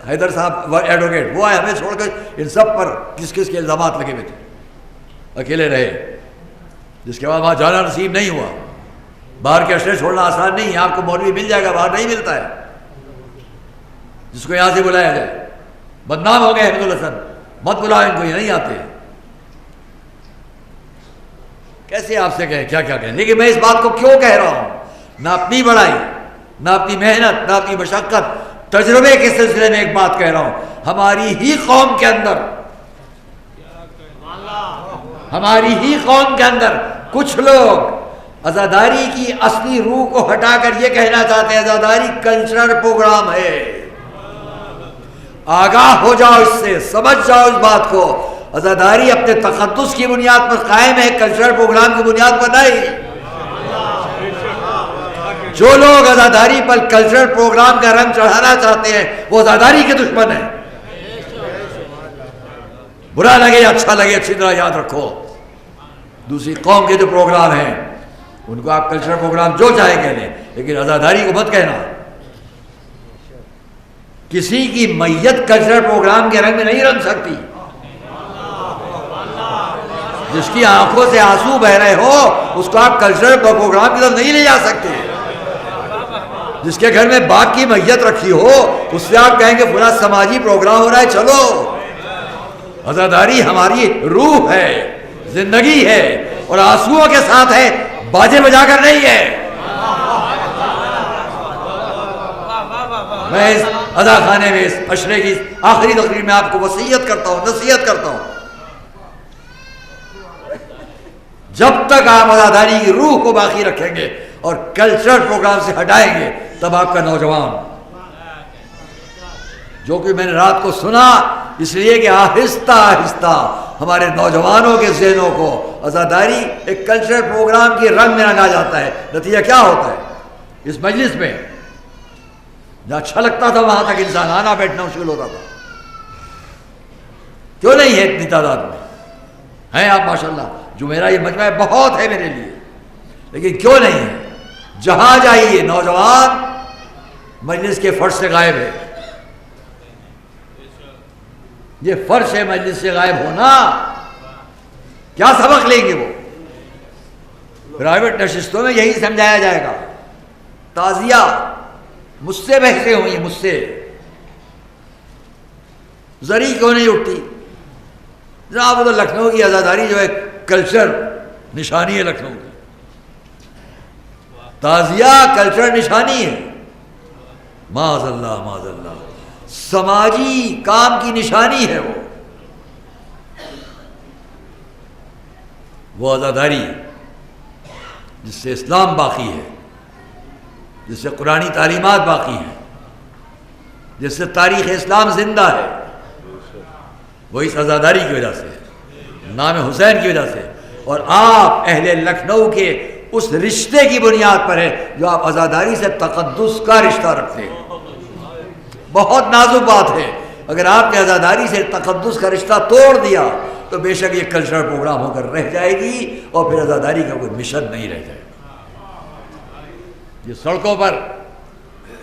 حیدر صاحب ایڈوکیٹ، وہ آئے ہمیں چھوڑ کر. ان سب پر کس کے الزامات لگے ہوئے تھے. اکیلے رہے، جس کے بعد وہاں جانا نصیب نہیں ہوا. باہر کے اشرے چھوڑنا آسان نہیں ہے. آپ کو مولوی مل جائے گا، باہر نہیں ملتا ہے. جس کو یہاں سے بلایا جائے. بدنام ہو گئے حمید الحسن، مت بلاؤ ان کو، یہ نہیں آتے. کیسے آپ سے کہیں کیا کہیں. لیکن میں اس بات کو کیوں کہہ رہا ہوں؟ نہ اپنی بڑائی، نہ اپنی محنت، نہ اپنی مشقت، تجربے کے سلسلے میں ایک بات کہہ رہا ہوں. ہماری ہی قوم کے اندر کچھ لوگ عزاداری کی اصلی روح کو ہٹا کر یہ کہنا چاہتے ہیں عزاداری کلچرل پروگرام ہے. آگاہ ہو جاؤ اس سے، سمجھ جاؤ اس بات کو. عزاداری اپنے تقدس کی بنیاد پر قائم ہے، کلچرل پروگرام کی بنیاد پر نہیں. جو لوگ عزاداری پر کلچرل پروگرام کا رنگ چڑھانا چاہتے ہیں وہ عزاداری کے دشمن ہیں. برا لگے یا اچھا لگے، اچھی طرح یاد رکھو، دوسری قوم کے جو پروگرام ہیں ان کو آپ کلچرل پروگرام جو چاہے کہہ لیں، لیکن عزاداری کو مت کہنا. کسی کی میت کلچرل پروگرام کے رنگ میں نہیں رنگ سکتی. جس کی آنکھوں سے آنسو بہ رہے ہو اس کو آپ کلچرل پروگرام کی طرف نہیں لے جا سکتے. جس کے گھر میں باپ کی میت رکھی ہو اس سے آپ کہیں گے فلاں سماجی پروگرام ہو رہا ہے چلو. عزاداری ہماری روح ہے، زندگی ہے، اور آنسوؤں کے ساتھ ہے، باجے بجا کر نہیں ہے. میں اس ادا خانے میں اس عشرے کی آخری تقریر میں آپ کو وصیت کرتا ہوں، نصیحت کرتا ہوں، جب تک آپ عزاداری کی روح کو باقی رکھیں گے اور کلچرل پروگرام سے ہٹائیں گے تب آپ کا نوجوان، جو کہ میں نے رات کو سنا، اس لیے کہ آہستہ آہستہ ہمارے نوجوانوں کے ذہنوں کو عزاداری ایک کلچرل پروگرام کے رنگ میں رنگا جاتا ہے. نتیجہ کیا ہوتا ہے؟ اس مجلس میں جہاں اچھا لگتا تھا وہاں تک انسان آنا بیٹھنا مشکل ہوتا تھا. کیوں نہیں ہے اتنی تعداد میں؟ ہیں آپ ماشاءاللہ، جو میرا یہ مجمع بہت ہے میرے لیے، لیکن کیوں نہیں ہے؟ جہاں جائیے نوجوان مجلس کے فرش سے غائب ہے. یہ فرش ہے مجلس سے غائب ہونا. کیا سبق لیں گے وہ؟ پرائیویٹ نشستوں میں یہی سمجھایا جائے گا. تعزیہ مجھ سے بحثیں ہوئی، مجھ سے زری کیوں نہیں اٹھتی؟ جناب وہ تو لکھنؤ کی عزاداری جو ہے کلچر نشانی ہے، لکھنؤ کی تعزیہ کلچر نشانی ہے. معاذ اللہ سماجی کام کی نشانی ہے وہ عزاداری جس سے اسلام باقی ہے، جس سے قرآنی تعلیمات باقی ہیں، جس سے تاریخ اسلام زندہ ہے، وہ اس عزاداری کی وجہ سے، نام حسین کی وجہ سے، اور آپ اہل لکھنؤ کے اس رشتے کی بنیاد پر ہے جو آپ عزاداری سے تقدس کا رشتہ رکھتے ہیں۔ بہت نازک بات ہے، اگر آپ نے عزاداری سے تقدس کا رشتہ توڑ دیا تو بے شک یہ کلچرل پروگرام ہو کر رہ جائے گی اور پھر عزاداری کا کوئی مشن نہیں رہ جائے گا۔ یہ سڑکوں پر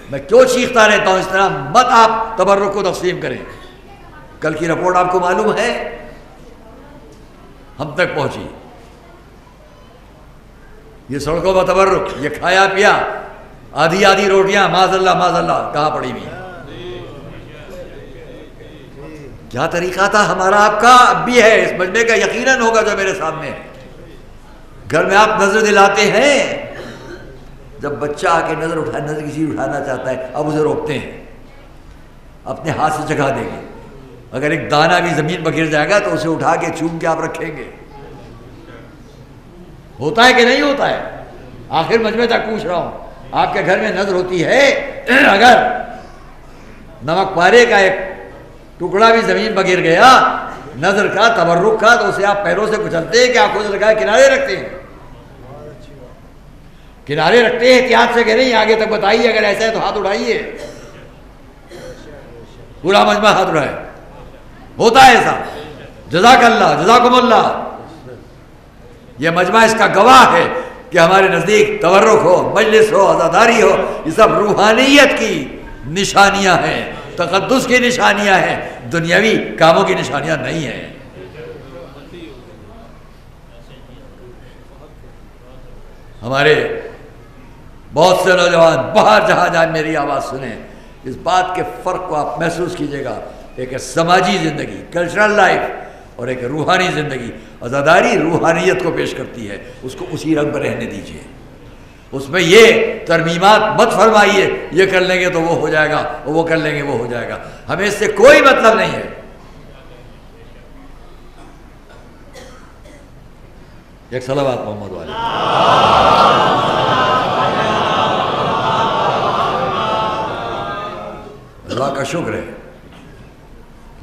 میں کیوں چیختا رہتا ہوں، اس طرح مت آپ تبرک کو تقسیم کریں۔ کل کی رپورٹ آپ کو معلوم ہے، ہم تک پہنچی، یہ سڑکوں پر تبرک، یہ کھایا پیا، آدھی روٹیاں معاذ اللہ کہاں پڑی ہوئی ہیں۔ کیا طریقہ تھا ہمارا آپ کا، اب بھی ہے، اس مجمع کا یقیناً ہوگا جو میرے سامنے ہے۔ گھر میں آپ نظر دلاتے ہیں، جب بچہ آ کے نظر کی چیز اٹھانا چاہتا ہے اب اسے روکتے ہیں، اپنے ہاتھ سے جگہ دیں گے۔ اگر ایک دانہ بھی زمین پر گر جائے گا تو اسے اٹھا کے چوم کے آپ رکھیں گے۔ ہوتا ہے کہ نہیں ہوتا ہے؟ آخر مجمع تک پوچھ رہا ہوں، آپ کے گھر میں نظر ہوتی ہے؟ اگر نمک پارے کا ایک ٹکڑا بھی زمین پر گر گیا نظر کا، تبرک کا، تو اسے آپ پیروں سے کچلتے ہیں کہ آنکھوں سے لگائے کنارے رکھتے ہیں؟ کنارے رکھتے ہیں احتیاط سے کہ نہیں؟ آگے تک بتائیے، اگر ایسا ہے تو ہاتھ اٹھائیے، پورا مجمع ہاتھ اٹھائے۔ ہوتا ہے ایسا؟ جزاک اللہ، جزاکم اللہ۔ یہ مجمع اس کا گواہ ہے کہ ہمارے نزدیک تبرک ہو، مجلس ہو، عزاداری ہو، یہ سب روحانیت کی نشانیاں ہیں، تقدس کی نشانیاں ہیں، دنیاوی کاموں کی نشانیاں نہیں ہیں۔ ہمارے بہت سے نوجوان باہر جہاں جہاں میری آواز سنیں، اس بات کے فرق کو آپ محسوس کیجئے گا، ایک سماجی زندگی، کلچرل لائف، اور ایک روحانی زندگی۔ عزاداری روحانیت کو پیش کرتی ہے، اس کو اسی رنگ پر رہنے دیجئے، اس میں یہ ترمیمات مت فرمائیے، یہ کر لیں گے تو وہ ہو جائے گا، وہ کر لیں گے وہ ہو جائے گا، ہمیں اس سے کوئی مطلب نہیں ہے۔ ایک صلوات محمد والے۔ اللہ کا شکر ہے۔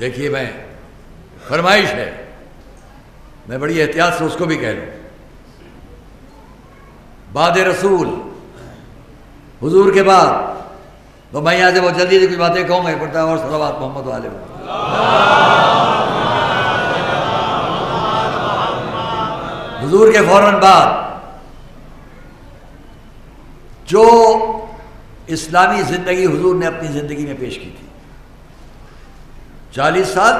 دیکھیے، میں فرمائش ہے، میں بڑی احتیاط سے اس کو بھی کہہ لوں، بعد رسول حضور کے بعد تو میں یہاں سے بہت جلدی سے کچھ باتیں کہوں گا، پڑھتا ہے اور صلوات محمد والے۔ حضور کے فوراً بعد جو اسلامی زندگی حضور نے اپنی زندگی میں پیش کی تھی، 40 سال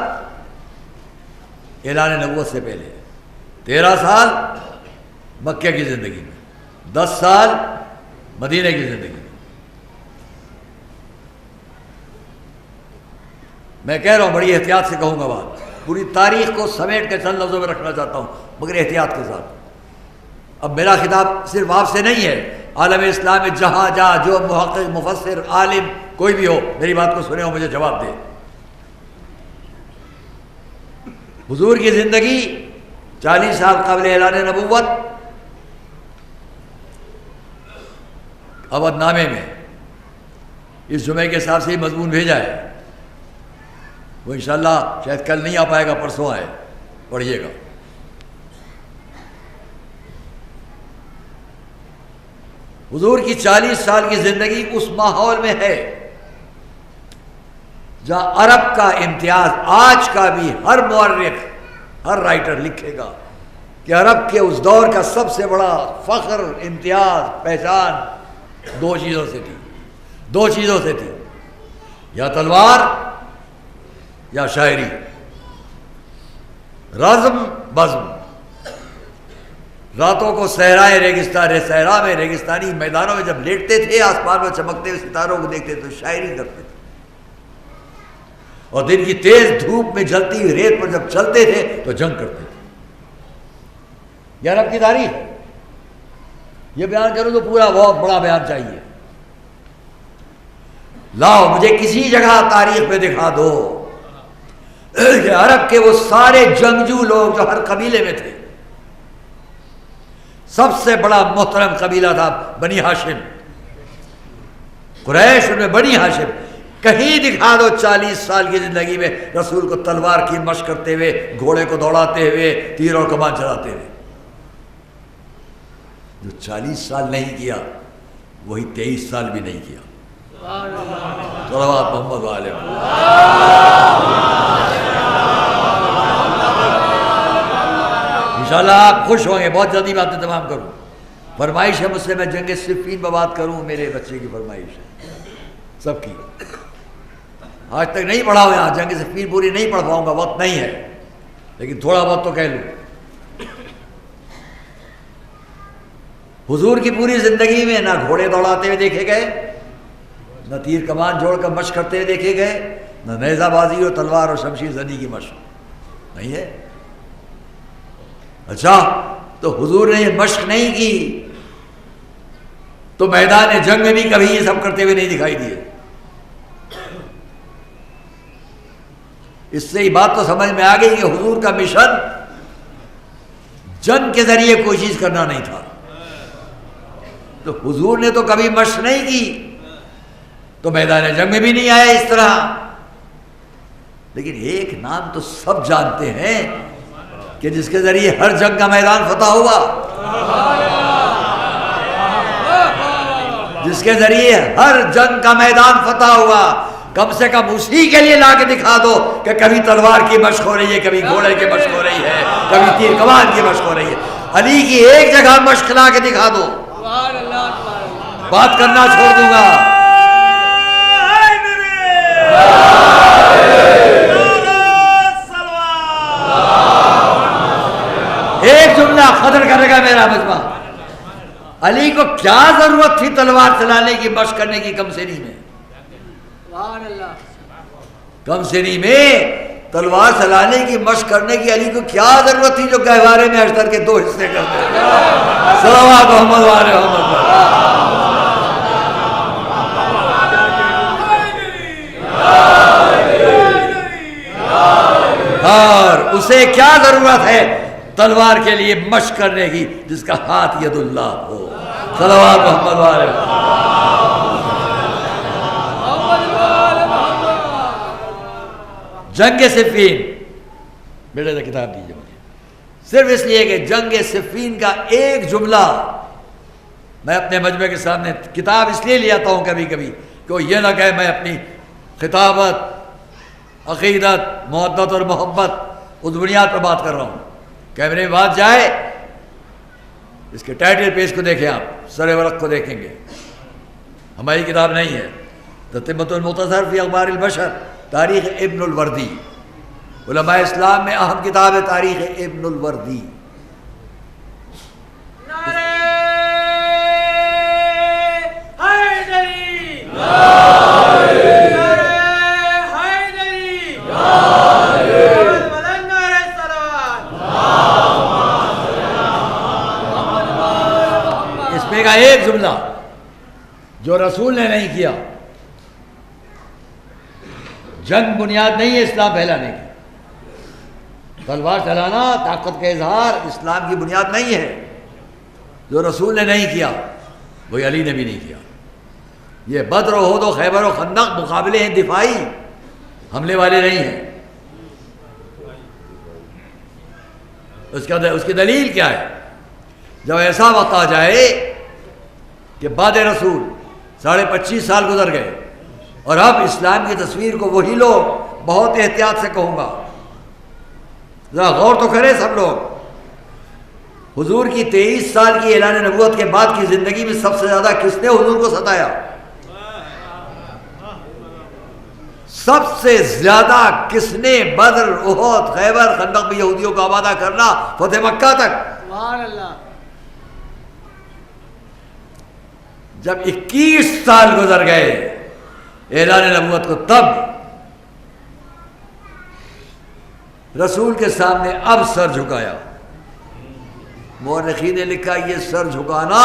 اعلان نبوت سے پہلے، 13 سال مکہ کی زندگی میں، 10 سال مدینہ کی زندگی میں۔ میں کہہ رہا ہوں، بڑی احتیاط سے کہوں گا بات، پوری تاریخ کو سمیٹ کے چند لفظوں میں رکھنا چاہتا ہوں مگر احتیاط کے ساتھ۔ اب میرا خطاب صرف آپ سے نہیں ہے، عالم اسلام میں جہاں جہاں جو محقق، مفسر، عالم کوئی بھی ہو، میری بات کو سنے اور مجھے جواب دے۔ حضور کی زندگی 40 سال قبل اعلان نبوت، عہد نامے میں اس جمعے کے حساب سے ہی مضمون بھیجا ہے، وہ انشاءاللہ شاید کل نہیں آ پائے گا، پرسوں آئے، پڑھیے گا۔ حضور کی 40 سال کی زندگی اس ماحول میں ہے جہاں عرب کا امتیاز آج کا بھی ہر مورخ، ہر رائٹر لکھے گا کہ عرب کے اس دور کا سب سے بڑا فخر، امتیاز، پہچان دو چیزوں سے تھی، یا تلوار یا شاعری، رزم بزم۔ راتوں کو صحرا میں ریگستانی میدانوں میں جب لیٹتے تھے، آسمان میں چمکتے ہوئے ستاروں کو دیکھتے تو شاعری کرتے تھے، اور دن کی تیز دھوپ میں جلتی ہوئی ریت پر جب چلتے تھے تو جنگ کرتے تھے۔ یہ عرب کی تاریخ، یہ بیان کروں تو پورا بہت بڑا بیان چاہیے، لاؤ مجھے کسی جگہ تاریخ میں دکھا دو کہ عرب کے وہ سارے جنگجو لوگ جو ہر قبیلے میں تھے، سب سے بڑا محترم قبیلہ تھا بنی ہاشم، قریش ان میں بنی ہاشم، کہیں دکھا دو 40 سال کی زندگی میں رسول کو تلوار کی مشق کرتے ہوئے، گھوڑے کو دوڑاتے ہوئے، تیر اور کمان چلاتے ہوئے۔ جو 40 سال نہیں کیا وہی 23 سال بھی نہیں کیا۔ صلوات محمد علیہ۔ انشاءاللہ آپ خوش ہوں گے، بہت جلدی باتیں تمام کروں۔ فرمائش ہے مجھ سے میں جنگ صفین پہ بات کروں، میرے بچے کی فرمائش ہے سب کی۔ آج تک نہیں پڑھا ہوں یہاں، جنگ صفین پوری نہیں پڑھ پاؤں گا، وقت نہیں ہے، لیکن تھوڑا بہت تو کہہ لوں۔ حضور کی پوری زندگی میں نہ گھوڑے دوڑاتے ہوئے دیکھے گئے، نہ تیر کمان جوڑ کر مشق کرتے ہوئے دیکھے گئے، نہ نیزہ بازی اور تلوار اور شمشیر زنی کی مشق نہیں ہے۔ اچھا تو حضور نے یہ مشق نہیں کی تو میدان جنگ میں بھی کبھی یہ سب کرتے ہوئے نہیں دکھائی دیے۔ اس سے یہ بات تو سمجھ میں آ گئی کہ حضور کا مشن جنگ کے ذریعے کوئی چیز کرنا نہیں تھا۔ تو حضور نے تو کبھی مشق نہیں کی تو میدان جنگ میں بھی نہیں آئے اس طرح۔ لیکن ایک نام تو سب جانتے ہیں کہ جس کے ذریعے ہر جنگ کا میدان فتح ہوا، جس کے ذریعے ہر جنگ کا میدان فتح ہوا، کم سے کم اسی کے لیے لا کے دکھا دو کہ کبھی تلوار کی مشق ہو رہی ہے، کبھی گھوڑے کی مشق ہو رہی ہے، کبھی تیر کمان کی مشق ہو رہی ہے۔ علی کی ایک جگہ مشق لا کے دکھا دو، بات کرنا چھوڑ دوں گا۔ ایک جملہ قدر کرے گا میرا مجمع۔ علی کو کیا ضرورت تھی تلوار چلانے کی، مشق کرنے کی؟ کم سنی میں، کم سنی میں تلوار چلانے کی مشق کرنے کی علی کو کیا ضرورت تھی جو گہوارے میں اشتر کے 2 حصے کرتے ہیں؟ صلوات محمد علیہ محمد۔ اور اسے کیا ضرورت ہے تلوار کے لیے مشق کرنے کی جس کا ہاتھ ید اللہ ہو؟ صلوات محمد علیہ۔ جنگ صفین، بیٹے سے کتاب دیجیے مجھے، صرف اس لیے کہ جنگ صفین کا ایک جملہ میں اپنے مجمع کے سامنے، کتاب اس لیے لے آتا ہوں کبھی کبھی کہ وہ یہ نہ کہے میں اپنی خطابت، عقیدت، محبت اور محبت اس بنیاد پر بات کر رہا ہوں، کیمرے میں بات جائے۔ اس کے ٹائٹل پیج کو دیکھیں، آپ سر ورق کو دیکھیں گے، ہماری کتاب نہیں ہے، تتمۃ المختصر فی اخبار البشر، تاریخ ابن الوردی، علماء اسلام میں اہم کتاب ہے تاریخ ابن الوردی۔ اس میں کا ایک جملہ جو رسول نے نہیں کیا، جنگ بنیاد نہیں ہے اسلام پھیلانے کی، تلوار چلانا، طاقت کا اظہار اسلام کی بنیاد نہیں ہے۔ جو رسول نے نہیں کیا وہی علی نے بھی نہیں کیا۔ یہ بدر و احد و خیبر و خندق مقابلے ہیں دفاعی، حملے والے نہیں ہیں۔ اس کی دلیل کیا ہے؟ جب ایسا وقت آ جائے کہ بعد رسول 25.5 سال گزر گئے اور اب اسلام کی تصویر کو وہی لوگ، بہت احتیاط سے کہوں گا، ذرا غور تو کریں سب لوگ، حضور کی 23 سال کی اعلان نبوت کے بعد کی زندگی میں سب سے زیادہ کس نے حضور کو ستایا؟ سب سے زیادہ کس نے بدر، احد، خیبر، خندق میں یہودیوں کو آبادہ کرنا، فتح مکہ تک؟ سبحان اللہ۔ جب 21 سال گزر گئے اعلان نبوت کو، تب رسول کے سامنے اب سر جھکایا۔ مورخین نے لکھا یہ سر جھکانا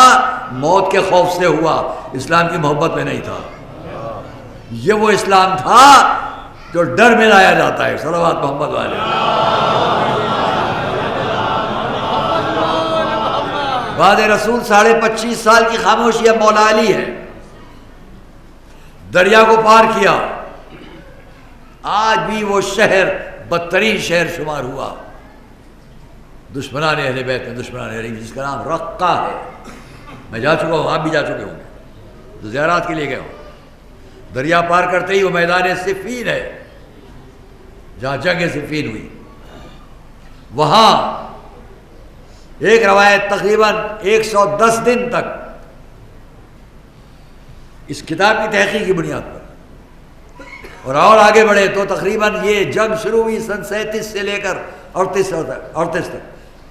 موت کے خوف سے ہوا، اسلام کی محبت میں نہیں تھا۔ یہ وہ اسلام تھا جو ڈر میں لایا جاتا ہے. صلوات محمد والے. بعد رسول 25.5 سال کی خاموشی اب مولا علی ہے. دریا کو پار کیا. آج بھی وہ شہر بدترین شہر شمار ہوا دشمنان اہل بیت میں، دشمنان حریم، جس کا نام رقہ ہے. میں جا چکا ہوں، آپ بھی جا چکے ہوں گے، تو زیارات کے لیے گئے ہوں. دریا پار کرتے ہی وہ میدان صفین ہے جہاں جنگ صفین ہوئی. وہاں ایک روایت تقریباً 110 دن تک اس کتاب کی تحقیق کی بنیاد پر، اور آگے بڑھے تو تقریباً یہ جنگ شروع ہوئی سن 37 سے لے کر 38 تک.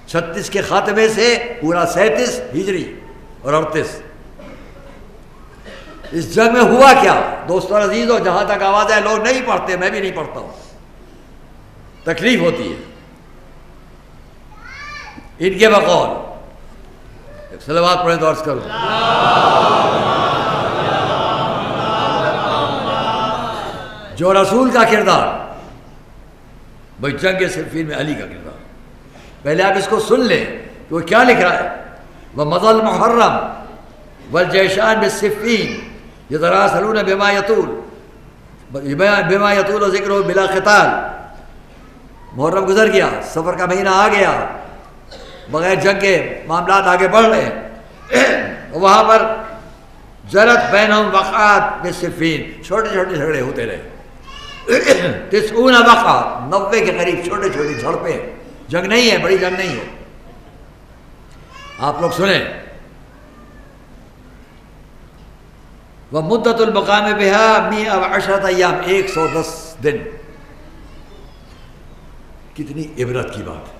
36 کے خاتمے سے پورا 37 ہجری اور 38. اس جنگ میں ہوا کیا دوستو اور عزیزو؟ جہاں تک آواز ہے، لوگ نہیں پڑھتے، میں بھی نہیں پڑھتا ہوں، تکلیف ہوتی ہے. ان کے بقول ایک صلوات پڑھیں تو عرض کروں. جو رسول کا کردار، بھائی جنگ صفین میں علی کا کردار، پہلے آپ اس کو سن لیں کہ وہ کیا لکھ رہا ہے. وَمَضَى الْمُحَرَّمُ وَالْجَيْشَانُ بِالصِّفِّينِ يَتَرَاسَلُونَ بِمَا يَطُولُ ذِكْرُهُ بِلَا قِتَالٍ. محرم گزر گیا، سفر کا مہینہ آ گیا، بغیر جنگ کے معاملات آگے بڑھ رہے ہیں. وہاں پر جرت بینہم وقعات بِالصِّفِّينِ، چھوٹے چھوٹے جھگڑے ہوتے رہے. 90 وقعہ، 90 کے قریب چھوٹے چھوٹی جھڑپیں. جنگ نہیں ہے، بڑی جنگ نہیں ہے. آپ لوگ سنیں. وَمُدَّةُ الْمُقَامِ بِهَا 110 ایام، 110 دن. کتنی عبرت کی بات ہے.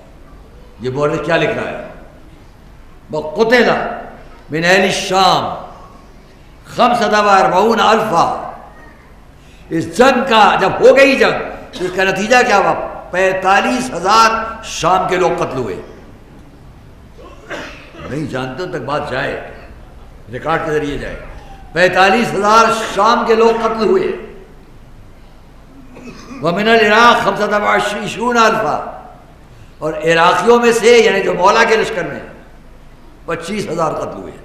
یہ بولے کیا لکھ رہا ہے؟ وَقُتِلَ مِنْ أَهْلِ الشَّامِ 45,000. اس جنگ کا جب ہو گئی جنگ، اس کا نتیجہ کیا ہوا؟ 45,000 شام کے لوگ قتل ہوئے. نہیں جانتے تک بات جائے، ریکارڈ کے ذریعے جائے. 45,000 شام کے لوگ قتل ہوئے. وَمِنَ الْعِرَاقِ 25,000. اور عراقیوں میں سے یعنی جو مولا کے لشکر میں 25,000 قتل ہوئے.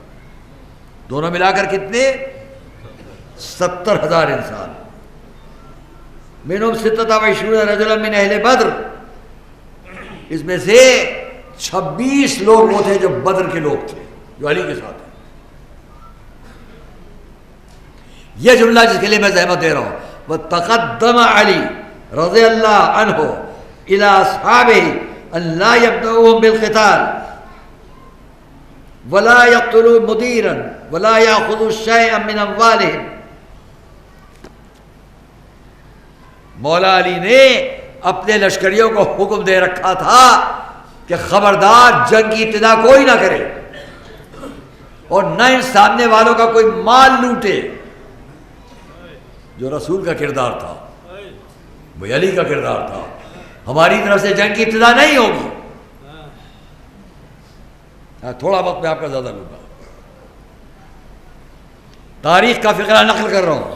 دونوں ملا کر کتنے؟ 70,000 انسان. منہم 26 رجلا من اہل بدر. اس میں سے 26 لوگ وہ تھے جو بدر کے لوگ تھے، جو علی کے ساتھ ہیں. یہ جملہ جس کے لیے میں زحمت دے رہا ہوں، وَتَقَدَّمَ عَلِي رضی اللہ عنہ إِلَىٰ أَصْحَابِهِ أَن لَا يَبْدَؤُهُمْ بِالْقِتَالِ وَلَا يَقْتُلُوا مُدِيرًا وَلَا يَأْخُذُوا شَيْئًا مِنْ أَمْوَالِهِمْ. مولا علی نے اپنے لشکریوں کو حکم دے رکھا تھا کہ خبردار جنگ کی ابتدا کوئی نہ کرے اور نہ ان سامنے والوں کا کوئی مال لوٹے. جو رسول کا کردار تھا، وہ علی کا کردار تھا. ہماری طرف سے جنگ کی ابتدا نہیں ہوگی. تھوڑا وقت میں آپ کا زیادہ لوں گا. تاریخ کا فقرہ نقل کر رہا ہوں.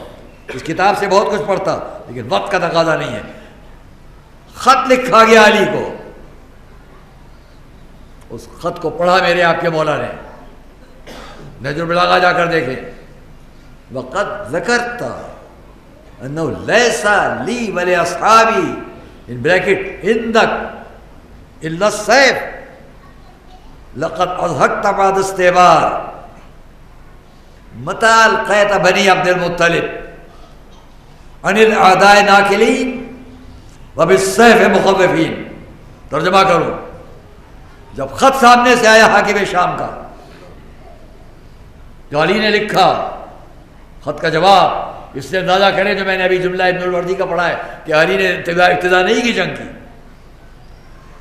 اس کتاب سے بہت کچھ پڑھتا لیکن وقت کا تقاضا نہیں ہے. خط لکھا گیا علی کو، اس خط کو پڑھا میرے آپ کے مولا نے. نجم البلاغہ جا کر دیکھیں. وَقَدْ ذَكَرْتَ أَنَّهُ لَيْسَ لِي وَلِأَصْحَابِي in bracket عِنْدَكَ إِلَّا السَّيْفِ لَقَدْ أَضْحَكْتَ بَعْدَ اسْتِبَارٍ مَتَى أَلْقَيْتَ بَنِي عَبْدِ الْمُطَّلِبِ عَنِ الْأَعْدَاءِ نَاكِلِينَ وَبِالسَّيْفِ مُخَوِّفِينَ. ترجمہ کرو. جب خط سامنے سے آیا حاکم شام کا، جو علی نے لکھا خط کا جواب، اس سے اندازہ کریں جو میں نے ابھی جملہ ابن الوردی کا پڑھا ہے کہ علی نے ابتدا نہیں کی جنگ کی.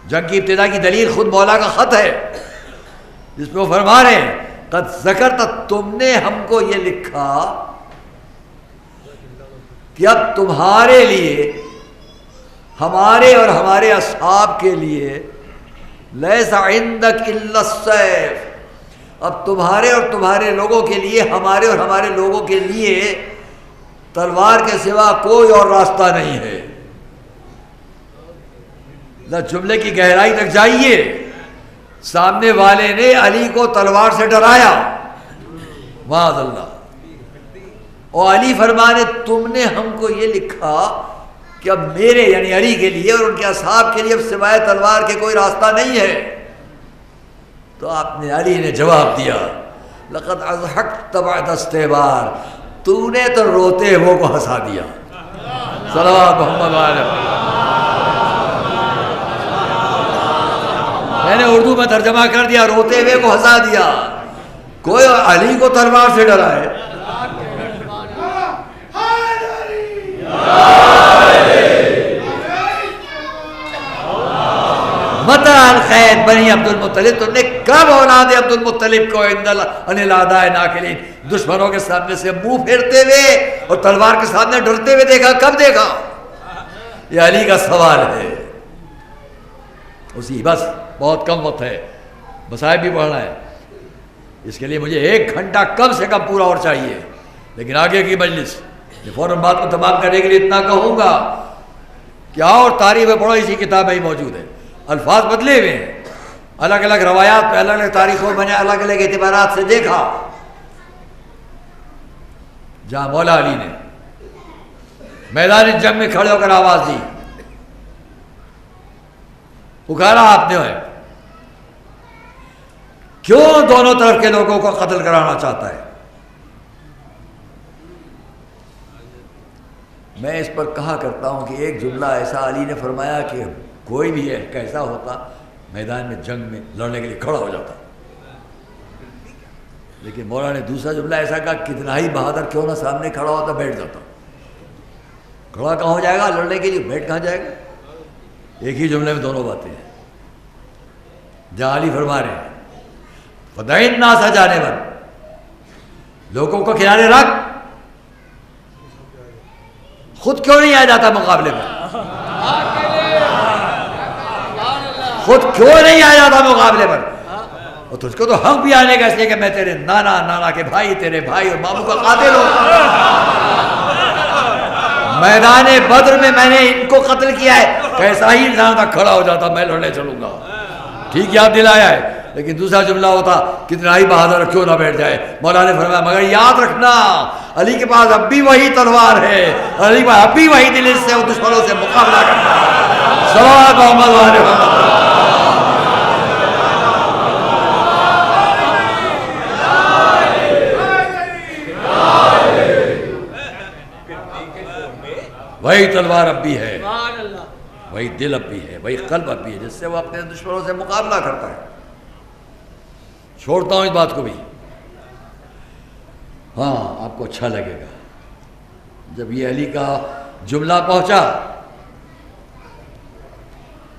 جنگ کی ابتدا کی دلیل خود مولا کا خط ہے جس پہ وہ فرما رہے ہیں قد ذکرت، تم نے ہم کو یہ لکھا کہ اب تمہارے لیے، ہمارے اور ہمارے اصحاب کے لیے لیس عندک الا السیف، اب تمہارے اور تمہارے لوگوں کے لیے، ہمارے اور ہمارے لوگوں کے لیے تلوار کے سوا کوئی اور راستہ نہیں ہے. جملے کی گہرائی تک جائیے. سامنے والے نے علی کو تلوار سے ڈرایا معاذ اللہ، اور علی فرمانے تم نے ہم کو یہ لکھا کہ اب میرے یعنی علی کے لیے اور ان کے اصحاب کے لیے اب سوائے تلوار کے کوئی راستہ نہیں ہے. تو آپ نے علی نے جواب دیا لقد اضحکت بعد استبار، تو نے تو روتے وہ کو ہنسا دیا. صلوات محمد علیہ. میں نے اردو میں ترجمہ کر دیا، روتے ہوئے کو ہنسا دیا. کوئی علی کو تلوار سے ڈرا ہے. متى الخیر بنی عبد المطلب، تم نے کب اولاد عبد المطلب کو ان الاعداء ناکلین، دشمنوں کے سامنے سے منہ پھیرتے ہوئے اور تلوار کے سامنے ڈرتے ہوئے دیکھا؟ کب دیکھا؟ یہ علی کا سوال ہے. اسی بس بہت کم وقت ہے، مصائب بھی پڑھنا ہے، اس کے لیے مجھے 1 گھنٹہ کم سے کم پورا اور چاہیے. لیکن آگے کی مجلس یہ فوراً بات کو تمام کرنے کے لیے اتنا کہوں گا کہ اور تاریخ میں پڑھو، اسی کتاب میں ہی موجود ہے. الفاظ بدلے ہوئے ہیں، الگ الگ روایات پہ الگ الگ تاریخوں میں نے الگ الگ اعتبارات سے دیکھا. جہاں مولا علی نے میدان جنگ میں کھڑے ہو کر آواز دی، پکارا آپ نے، کیوں دونوں طرف کے لوگوں کو قتل کرانا چاہتا ہے؟ میں اس پر کہا کرتا ہوں کہ ایک جملہ ایسا علی نے فرمایا کہ کوئی بھی ہے کیسا ہوتا میدان میں جنگ میں لڑنے کے لیے کھڑا ہو جاتا. لیکن مولا نے دوسرا جملہ ایسا کہا کتنا ہی بہادر کیوں نہ سامنے کھڑا ہوتا بیٹھ جاتا. کھڑا کہاں ہو جائے گا لڑنے کے لیے، بیٹھ کہاں جائے گا؟ ایک ہی جملے میں دونوں باتیں ہیں. جہاں علی فرما رہے ہیں فدع الناس جانبا، لوگوں کو کنارے رکھ، خود کیوں نہیں آ جاتا مقابلے میں؟ خود کیوں نہیں آ جاتا مقابلے پر؟ اور تجھ کو تو حق بھی آنے کا، اس لیے کہ میں تیرے نانا کے بھائی، تیرے بھائی اور ماموں کا قاتل ہوں. میدان بدر میں میں نے ان کو قتل کیا ہے، کیسا ہی انسان تھا کھڑا ہو جاتا میں لڑنے چلوں گا. ٹھیک یاد دلایا ہے، لیکن دوسرا جملہ ہوتا کتنا ہی بہادر کیوں نہ بیٹھ جائے. مولا نے فرمایا مگر یاد رکھنا علی کے پاس اب بھی وہی تلوار ہے، علی کے پاس اب بھی وہی دل سے اور دشمنوں سے مقابلہ کرتا ہے. صلوات محمد علیہ وسلم. وہی تلوار اب بھی ہے، وہی دل اب بھی ہے، وہی قلب اب بھی ہے جس سے وہ اپنے دشمنوں سے مقابلہ کرتا ہے. چھوڑتا ہوں اس بات کو بھی. ہاں آپ کو اچھا لگے گا جب یہ علی کا جملہ پہنچا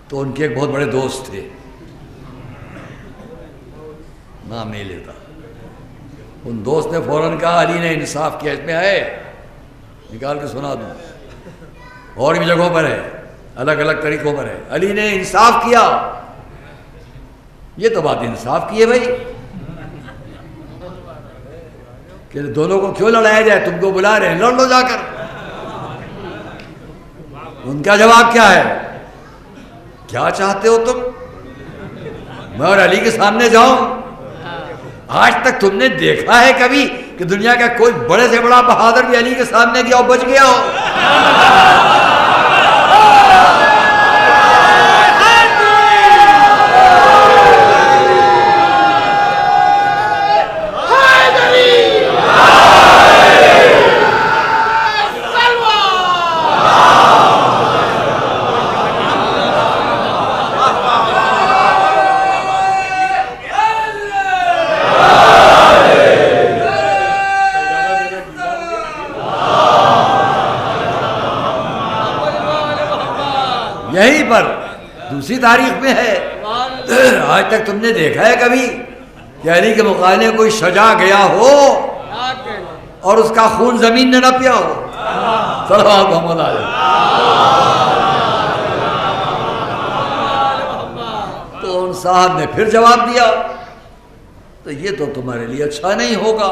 تو ان کے ایک بہت بڑے دوست تھے، نام نہیں لیتا. ان دوست نے فوراً کہا علی نے انصاف کیا، اس میں ہے نکال کے سنا دوں، اور بھی جگہوں پر ہے، الگ الگ طریقوں پر ہے. علی نے انصاف کیا. یہ تو بات انصاف کی ہے بھائی کہ دونوں کو کیوں لڑایا جائے، تم کو بلا رہے ہیں لڑ لو جا کر. ان کا جواب کیا ہے؟ کیا چاہتے ہو تم؟ میں اور علی کے سامنے جاؤں؟ آج تک تم نے دیکھا ہے کبھی کہ دنیا کا کوئی بڑے سے بڑا بہادر بھی علی کے سامنے گیا اور بچ گیا ہو؟ یہیں پر دوسری تاریخ میں ہے، آج تک تم نے دیکھا ہے کبھی کہ علی کے مقابلے میں کوئی شجاع گیا ہو اور اس کا خون زمین نے نہ پیا ہو؟ صلوات محمد علیہ. تو ان صاحب نے پھر جواب دیا تو یہ تو تمہارے لیے اچھا نہیں ہوگا.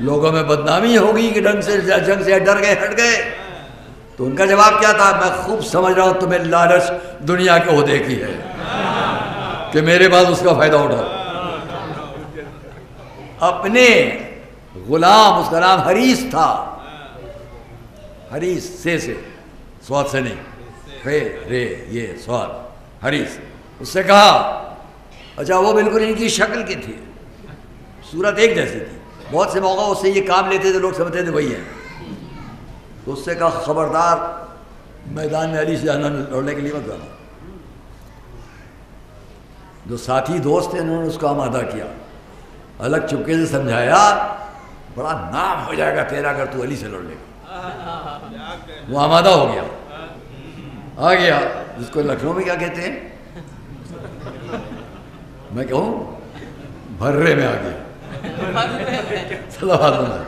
لوگوں میں بدنامی ہوگی کہ جنگ سے ڈر گئے، ہٹ گئے. تو ان کا جواب کیا تھا؟ میں خوب سمجھ رہا ہوں تمہیں لالچ دنیا کے عہدے کی ہے کہ میرے بعد اس کا فائدہ اٹھاؤ. اپنے غلام، اس کا نام حریث تھا، حریث سے سواد سے نہیں، رے رے یہ سواد، حریث. اس سے کہا اچھا وہ بالکل ان کی شکل کی تھی، صورت ایک جیسی تھی، بہت سے موقع اس سے یہ کام لیتے تھے، لوگ سمجھتے تھے وہی ہے. تو اس سے کہا خبردار میدان میں علی سے لڑنے کے لیے مت جانا. جو ساتھی دوست تھے انہوں نے اس کو آمادہ کیا، الگ چپکے سے سمجھایا بڑا نام ہو جائے گا تیرا اگر تو علی سے لڑ لے گا. وہ آمادہ ہو گیا، آ گیا، جس کو لکھنؤ میں کیا کہتے ہیں، میں کہوں بھرے میں آ گیا. صلوات اللہ.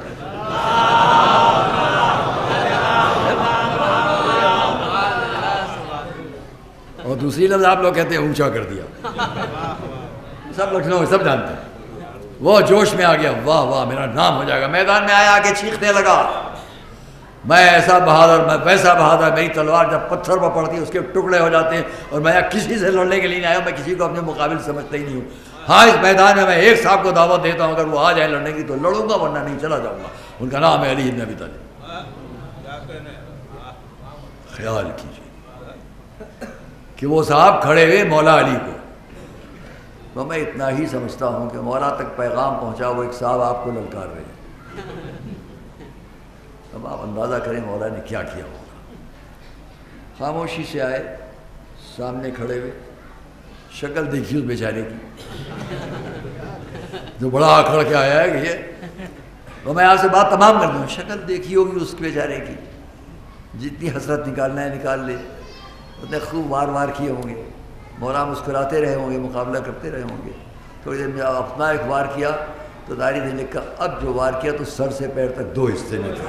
اور دوسری لفظ آپ لوگ کہتے ہیں اونچا کر دیا. سب لکھنؤ سب جانتے ہیں. وہ جوش میں آ گیا، واہ واہ میرا نام ہو جائے گا. میدان میں آیا آگے چیخنے لگا میں ایسا بہادر، میں ویسا بہادر، میری تلوار جب پتھر پر پڑتی ہے اس کے ٹکڑے ہو جاتے ہیں، اور میں کسی سے لڑنے کے لیے نہیں آیا ہوں، میں کسی کو اپنے مقابل سمجھتا ہی نہیں ہوں. ہاں اس میدان میں ایک صاحب کو دعوت دیتا ہوں، اگر وہ آ جائے لڑنے کی تو لڑوں گا ورنہ نہیں چلا جاؤں گا. ان کا نام ہے علی بن ابی طالب. خیال کیجیے کہ وہ صاحب کھڑے ہوئے مولا علی کو. تو میں اتنا ہی سمجھتا ہوں کہ مولا تک پیغام پہنچا، وہ ایک صاحب آپ کو للکار رہے ہیں. اب آپ اندازہ کریں مولا نے کیا کیا ہوگا. خاموشی سے آئے، سامنے کھڑے ہوئے، شکل دیکھی اس بیچارے کی جو بڑا آکڑ کے آیا ہے کہ یہ. تو میں آپ سے بات تمام کر دوں، شکل دیکھی ہوگی اس کے بیچارے کی، جتنی حسرت نکالنا ہے نکال لے، اتنے خوب وار کیے ہوں گے. مولا مسکراتے رہے ہوں گے، مقابلہ کرتے رہے ہوں گے. تھوڑی دیر میں اپنا ایک وار کیا تو داڑھی نے لکھا اب جو وار کیا تو سر سے پیر تک 2 حصے نکلے.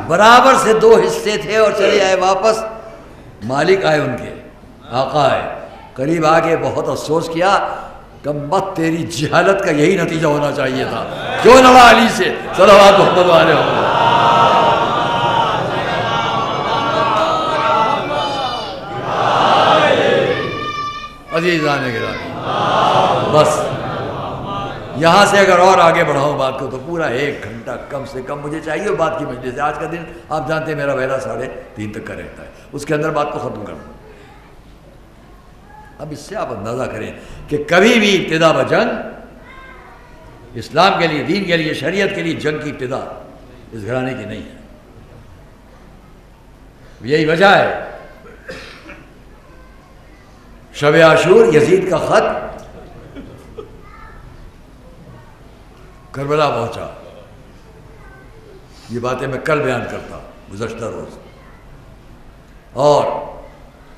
برابر سے 2 حصے تھے اور چلے آئے واپس. مالک آئے ان کے، آقا آئے، قریب آگے بہت افسوس کیا کہ مت تیری جہالت کا یہی نتیجہ ہونا چاہیے تھا، جو لڑا علی سے. صلوات محمد علیہ وسلم. عزیزان گرامی، بس یہاں سے اگر اور آگے بڑھاؤں بات کو تو پورا 1 گھنٹہ کم سے کم مجھے چاہیے. بات کی مجلس سے آج کا دن آپ جانتے ہیں میرا ویلا 3:30 تک کا رہتا ہے، اس کے اندر بات کو ختم کر دوں. اب اس سے آپ اندازہ کریں کہ کبھی بھی ابتدا بجنگ اسلام کے لیے، دین کے لیے، شریعت کے لیے جنگ کی ابتدا اس گھرانے کی نہیں ہے. یہی وجہ ہے شب عاشور یزید کا خط کربلا پہنچا. یہ باتیں میں کل بیان کرتا گزشتہ روز، اور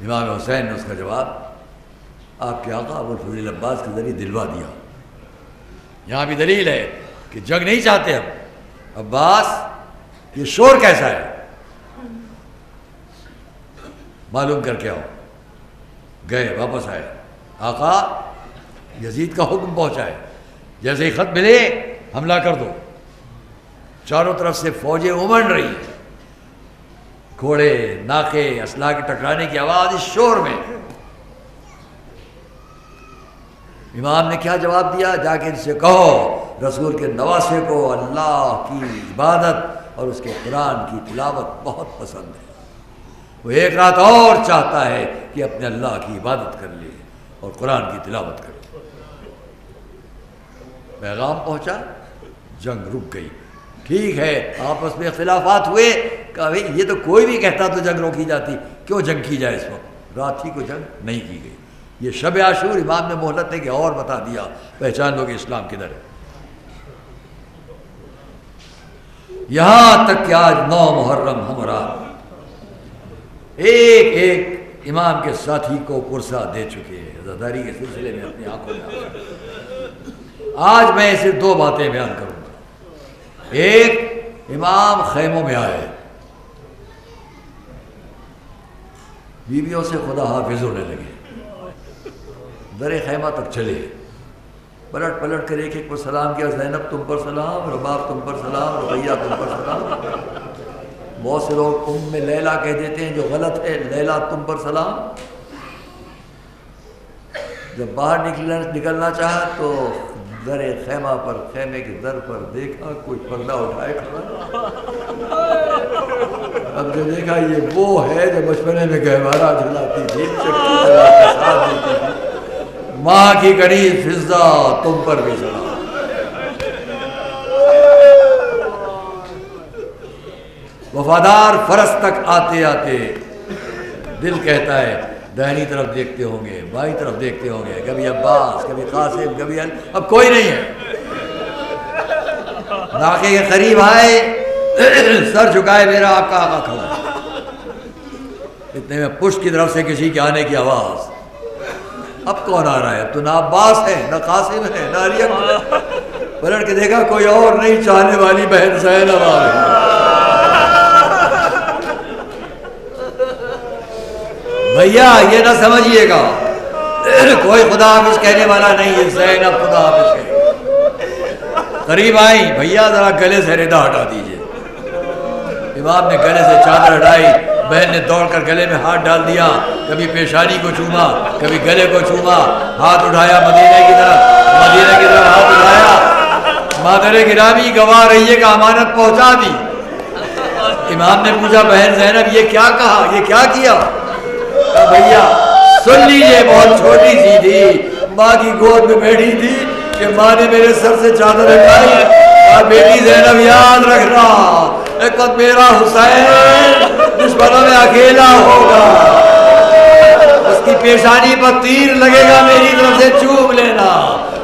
امام حسین نے اس کا جواب آپ کے آقا ابوالفضل عباس کے ذریعے دلوا دیا. یہاں بھی دلیل ہے کہ جنگ نہیں چاہتے ہم. عباس یہ شور کیسا ہے معلوم کر کے آؤ. گئے، واپس آئے، آقا یزید کا حکم پہنچائے، جیسے ہی خط ملے حملہ کر دو. چاروں طرف سے فوجیں امڑ رہی، گھوڑے، ناکے، اسلحہ کے ٹکرانے کی آواز اس شور میں. امام نے کیا جواب دیا؟ جا کے ان سے کہو رسول کے نواسے کو اللہ کی عبادت اور اس کے قرآن کی تلاوت بہت پسند ہے. وہ 1 رات اور چاہتا ہے کہ اپنے اللہ کی عبادت کر لے اور قرآن کی تلاوت کر لے. پیغام پہنچا، جنگ رک گئی. ٹھیک ہے آپس میں اختلافات ہوئے، کہا بھئی یہ تو کوئی بھی کہتا تو جنگ روکی جاتی، کیوں جنگ کی جائے اس وقت؟ رات ہی کو جنگ نہیں کی گئی. یہ شب عاشور امام نے مہلت دے کے اور بتا دیا، پہچان لو کہ اسلام کدھر ہے. یہاں تک کہ آج 9 محرم ہمارا ایک امام کے ساتھی کو پرسہ دے چکے ہیں عزاداری کے سلسلے میں اپنی آنکھوں میں. آج میں صرف 2 باتیں بیان کروں گا. ایک، امام خیموں میں آئے، بیویوں سے خدا حافظ ہونے لگے. در خیمہ تک چلے، پلٹ پلٹ کر ایک ایک پر سلام کیا، زینب تم پر سلام، رباب تم پر سلام، رقیہ تم پر سلام۔ بہت سے لوگ ام لیلا کہہ دیتے ہیں جو غلط ہے، لیلا تم پر سلام۔ جب باہر نکلنا چاہا تو در خیمہ پر، خیمے کے در پر دیکھا کوئی پردہ اٹھائے کھڑا۔ اب جو دیکھا یہ وہ ہے جو بچپنے میں گہوارہ جلاتی تھی، چٹکی چلا کے ساتھ دیتی تھی، ماں کی کڑی فضا تم پر بھی سلام۔ وفادار فرس تک آتے آتے دل کہتا ہے دائنی طرف دیکھتے ہوں گے، بائیں طرف دیکھتے ہوں گے، کبھی عباس، کبھی قاسم، کبھی اب کوئی نہیں ہے۔ ناکے کے قریب آئے، سر جھکائے، میرا آقا کھڑا۔ اتنے میں پشت کی طرف سے کسی کے آنے کی آواز۔ اب کون آ رہا ہے؟ اب تو نہ عباس ہے، نہ قاسم ہے، نہ علی ہے۔ پلٹ کے دیکھا کوئی اور نہیں، چاہنے والی بہن زینب آ رہی۔ بھیا یہ نہ سمجھیے گا کوئی خدا حافظ کہنے والا نہیں ہے، زینب خدا حافظ کہے۔ قریب آئی، بھیا ذرا گلے سے رداء ہٹا دیجئے۔ امام نے گلے سے چادر ہٹائی، بہن نے دوڑ کر گلے میں ہاتھ ڈال دیا، کبھی پیشانی کو چوما، کبھی گلے کو چوما، ہاتھ اٹھایا مدینے کی طرف ہاتھ اٹھایا۔ مادر گرامی گواہ رہیے کہ امانت پہنچا دی۔ امام نے پوچھا بہن زینب یہ کیا کہا، یہ کیا کیا؟ بھیا سن لیجئے، بہت چھوٹی سی تھی، ماں کی گود میں بیٹھی تھی کہ ماں نے میرے سر سے چادر ہٹائی اور بیٹی زینب یاد رکھنا ایک وقت میرا حسین دشمنوں میں اکیلا ہوگا، اس کی پیشانی پر تیر لگے گا، میری طرف سے چوم لینا،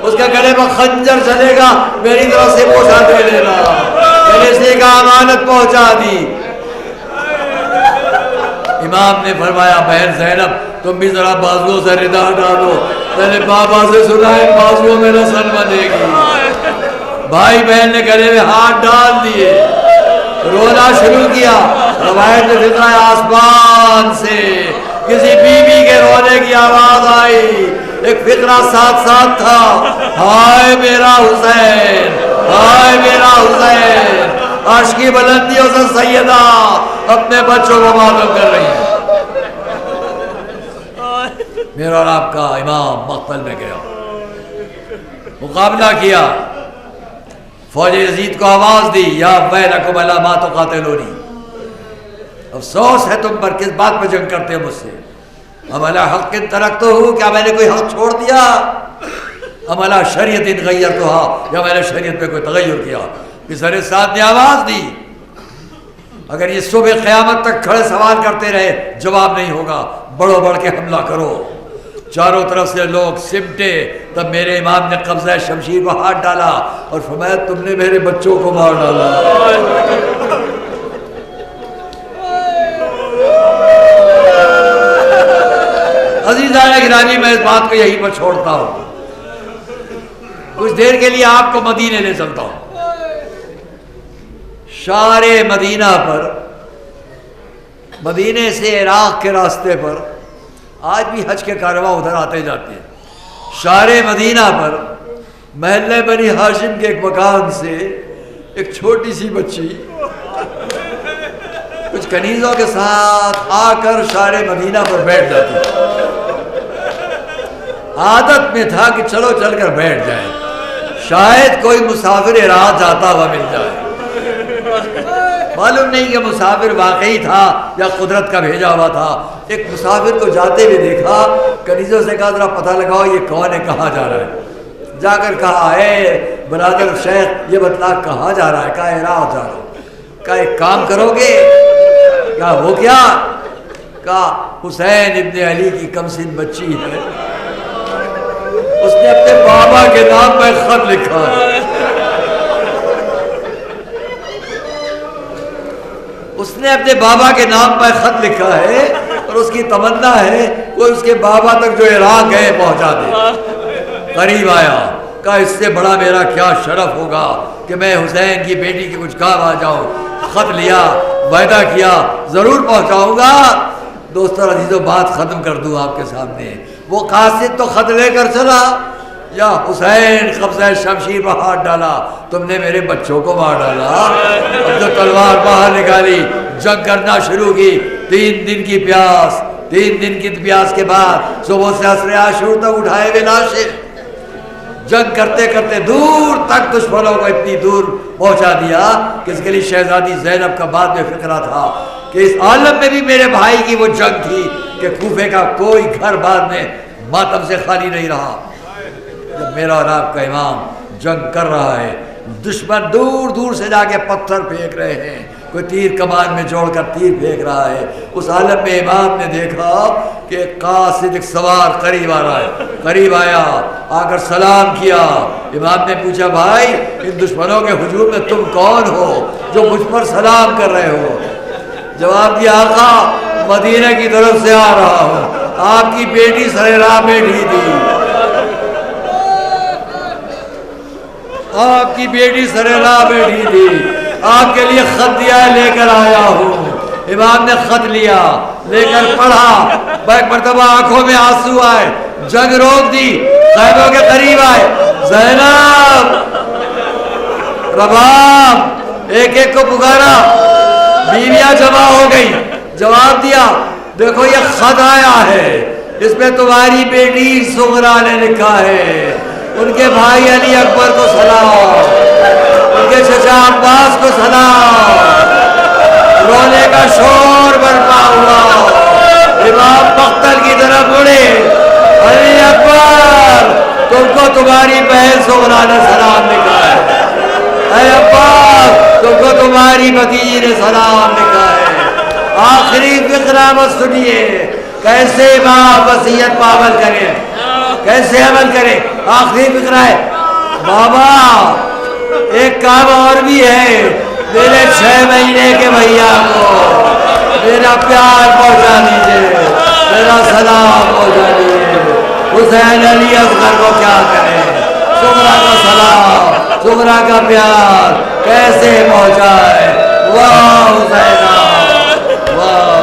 اس کے گلے پر خنجر چلے گا، میری طرف سے بوسہ دے لینا۔ گلے سے کا امانت پہنچا دی۔ امام نے فرمایا بہن زینب تم بھی ذرا بازوؤں سے رداء ہٹا دو، میں نے بابا سے سنا ہے بازوؤں میں رسن بنے گی۔ بھائی بہن نے گلے میں ہاتھ ڈال دیے، رونا شروع کیا۔ روایت میں فطرہ آسمان سے کسی بیوی کے رونے کی آواز آئی، ایک فطرہ ساتھ ساتھ تھا، ہائے میرا حسین، ہائے میرا حسین۔ عرش کی بلندیوں سے سیدہ اپنے بچوں کو معلوم کر رہی ہے۔ میرا اور آپ کا امام مقتل میں گیا، مقابلہ کیا، فوج یزید کو آواز دی، یا ویلکم الی ما تقاتلونی، افسوس ہے تم پر، کس بات پہ جنگ کرتے ہو مجھ سے؟ ام علی حق ترکتہ، کیا میں نے کوئی حق چھوڑ دیا؟ ام علی شریعت غیرتہا، یا میں نے شریعت پہ کوئی تغیر کیا؟ پسر سعد نے آواز دی، اگر یہ صبح قیامت تک کھڑے سوال کرتے رہے جواب نہیں ہوگا، بڑھو بڑھ کے حملہ کرو۔ چاروں طرف سے لوگ سمٹے، تب میرے امام نے قبضہ شمشیر کو ہاتھ ڈالا اور فرمایا تم نے میرے بچوں کو مار ڈالا۔ عزیزان گرامی میں اس بات کو یہیں پر چھوڑتا ہوں، کچھ دیر کے لیے آپ کو مدینے لے چلتا ہوں۔ شار مدینہ پر، مدینے سے عراق کے راستے پر، آج بھی حج کے کارواں ادھر آتے جاتے ہیں۔ شار مدینہ پر محلے بنی ہاشم کے ایک مکان سے ایک چھوٹی سی بچی کچھ کنیزوں کے ساتھ آ کر شار مدینہ پر بیٹھ جاتی۔ عادت میں تھا کہ چلو چل کر بیٹھ جائیں، شاید کوئی مسافر رات جاتا ہوا مل جائے۔ معلوم نہیں کہ مسافر واقعی تھا یا قدرت کا بھیجا ہوا تھا۔ ایک مسافر کو جاتے ہوئے دیکھا، کنیزوں سے کہا ذرا پتہ لگاؤ یہ کون ہے، کہاں جا رہا ہے؟ جا کر کہا اے برادر شیخ یہ بتلا کہاں جا رہا ہے؟ کہا عراق جا رہا ہوں۔ کہا ایک کام کرو گے؟ کہا وہ کیا؟ کہا حسین ابن علی کی کمسن بچی ہے، اس نے اپنے بابا کے نام پر خط لکھا ہے، اس نے اپنے بابا کے نام پر خط لکھا ہے اور اس کی تمنا ہے کوئی اس کے بابا تک جو عراق ہے پہنچا دے۔ قریب آیا، کہا اس سے بڑا میرا کیا شرف ہوگا کہ میں حسین کی بیٹی کے کچھ کام آ جاؤں۔ خط لیا، وعدہ کیا ضرور پہنچاؤں گا۔ دوستو عزیزو بات ختم کر دوں آپ کے سامنے، وہ قاصد تو خط لے کر چلا، یا حسین قبضہ شمشیر پر ہاتھ ڈالا، تم نے میرے بچوں کو مار ڈالا۔ اب تو تلوار باہر نکالی، جنگ کرنا شروع کی۔ 3 دن کی پیاس، 3 دن کی پیاس کے بعد صبح سے عصر عاشور تک اٹھائے ہوئے لاشیں، جنگ کرتے کرتے دور تک دشمنوں کو اتنی دور پہنچا دیا کہ اس کے لیے شہزادی زینب کا بعد میں فکرہ تھا کہ اس عالم میں بھی میرے بھائی کی وہ جنگ تھی کہ کوفے کا کوئی گھر بعد میں ماتم سے خالی نہیں رہا۔ جب میرا اور آپ کا امام جنگ کر رہا ہے، دشمن دور دور سے جا کے پتھر پھینک رہے ہیں، کوئی تیر کمان میں جوڑ کر تیر پھینک رہا ہے، اس عالم میں امام نے دیکھا کہ قاصد ایک سوار قریب آ رہا ہے۔ قریب آیا، آ کر سلام کیا۔ امام نے پوچھا بھائی ان دشمنوں کے ہجوم میں تم کون ہو جو مجھ پر سلام کر رہے ہو؟ جواب دیا آقا مدینہ کی طرف سے آ رہا ہوں، آپ کی بیٹی سر راہ بیٹھی تھی، آپ کی بیٹی سر راہ بیٹھی تھی، آپ کے لیے خط دیا ہے لے کر آیا ہوں۔ امام نے خط لیا، لے کر پڑھا، ایک مرتبہ آنکھوں میں آنسو آئے، جنگ روک دی، خیموں کے قریب آئے، زینب، رباب، ایک ایک کو پکارا، بیویاں جمع ہو گئی، جواب دیا دیکھو یہ خط آیا ہے، اس میں تمہاری بیٹی سغرا نے لکھا ہے، ان کے بھائی علی اکبر کو سلام، ان کے چچا عباس کو سلام۔ رونے کا شور برپا ہوا، امام مقتل کی طرف مڑے، علی اکبر تم کو تمہاری بہن سغرا نے سلام لکھا ہے، اے عباس تم کو تمہاری بھتیجی نے سلام لکھا ہے۔ آخری فقرہ مت سنیے، کیسے امام وصیت پر عمل کرے، کیسے عمل کرے۔ آخری فقرہ ہے بابا ایک کام اور بھی ہے، میرے 6 مہینے کے بھیا کو میرا پیار پہنچا دیجیے، میرا سلام پہنچا دیجیے۔ حسین علی اصغر کو کیا کرے، سغرا کا سلام، سغرا کا پیار کیسے پہنچائے۔ واہ حسینہ، واہ۔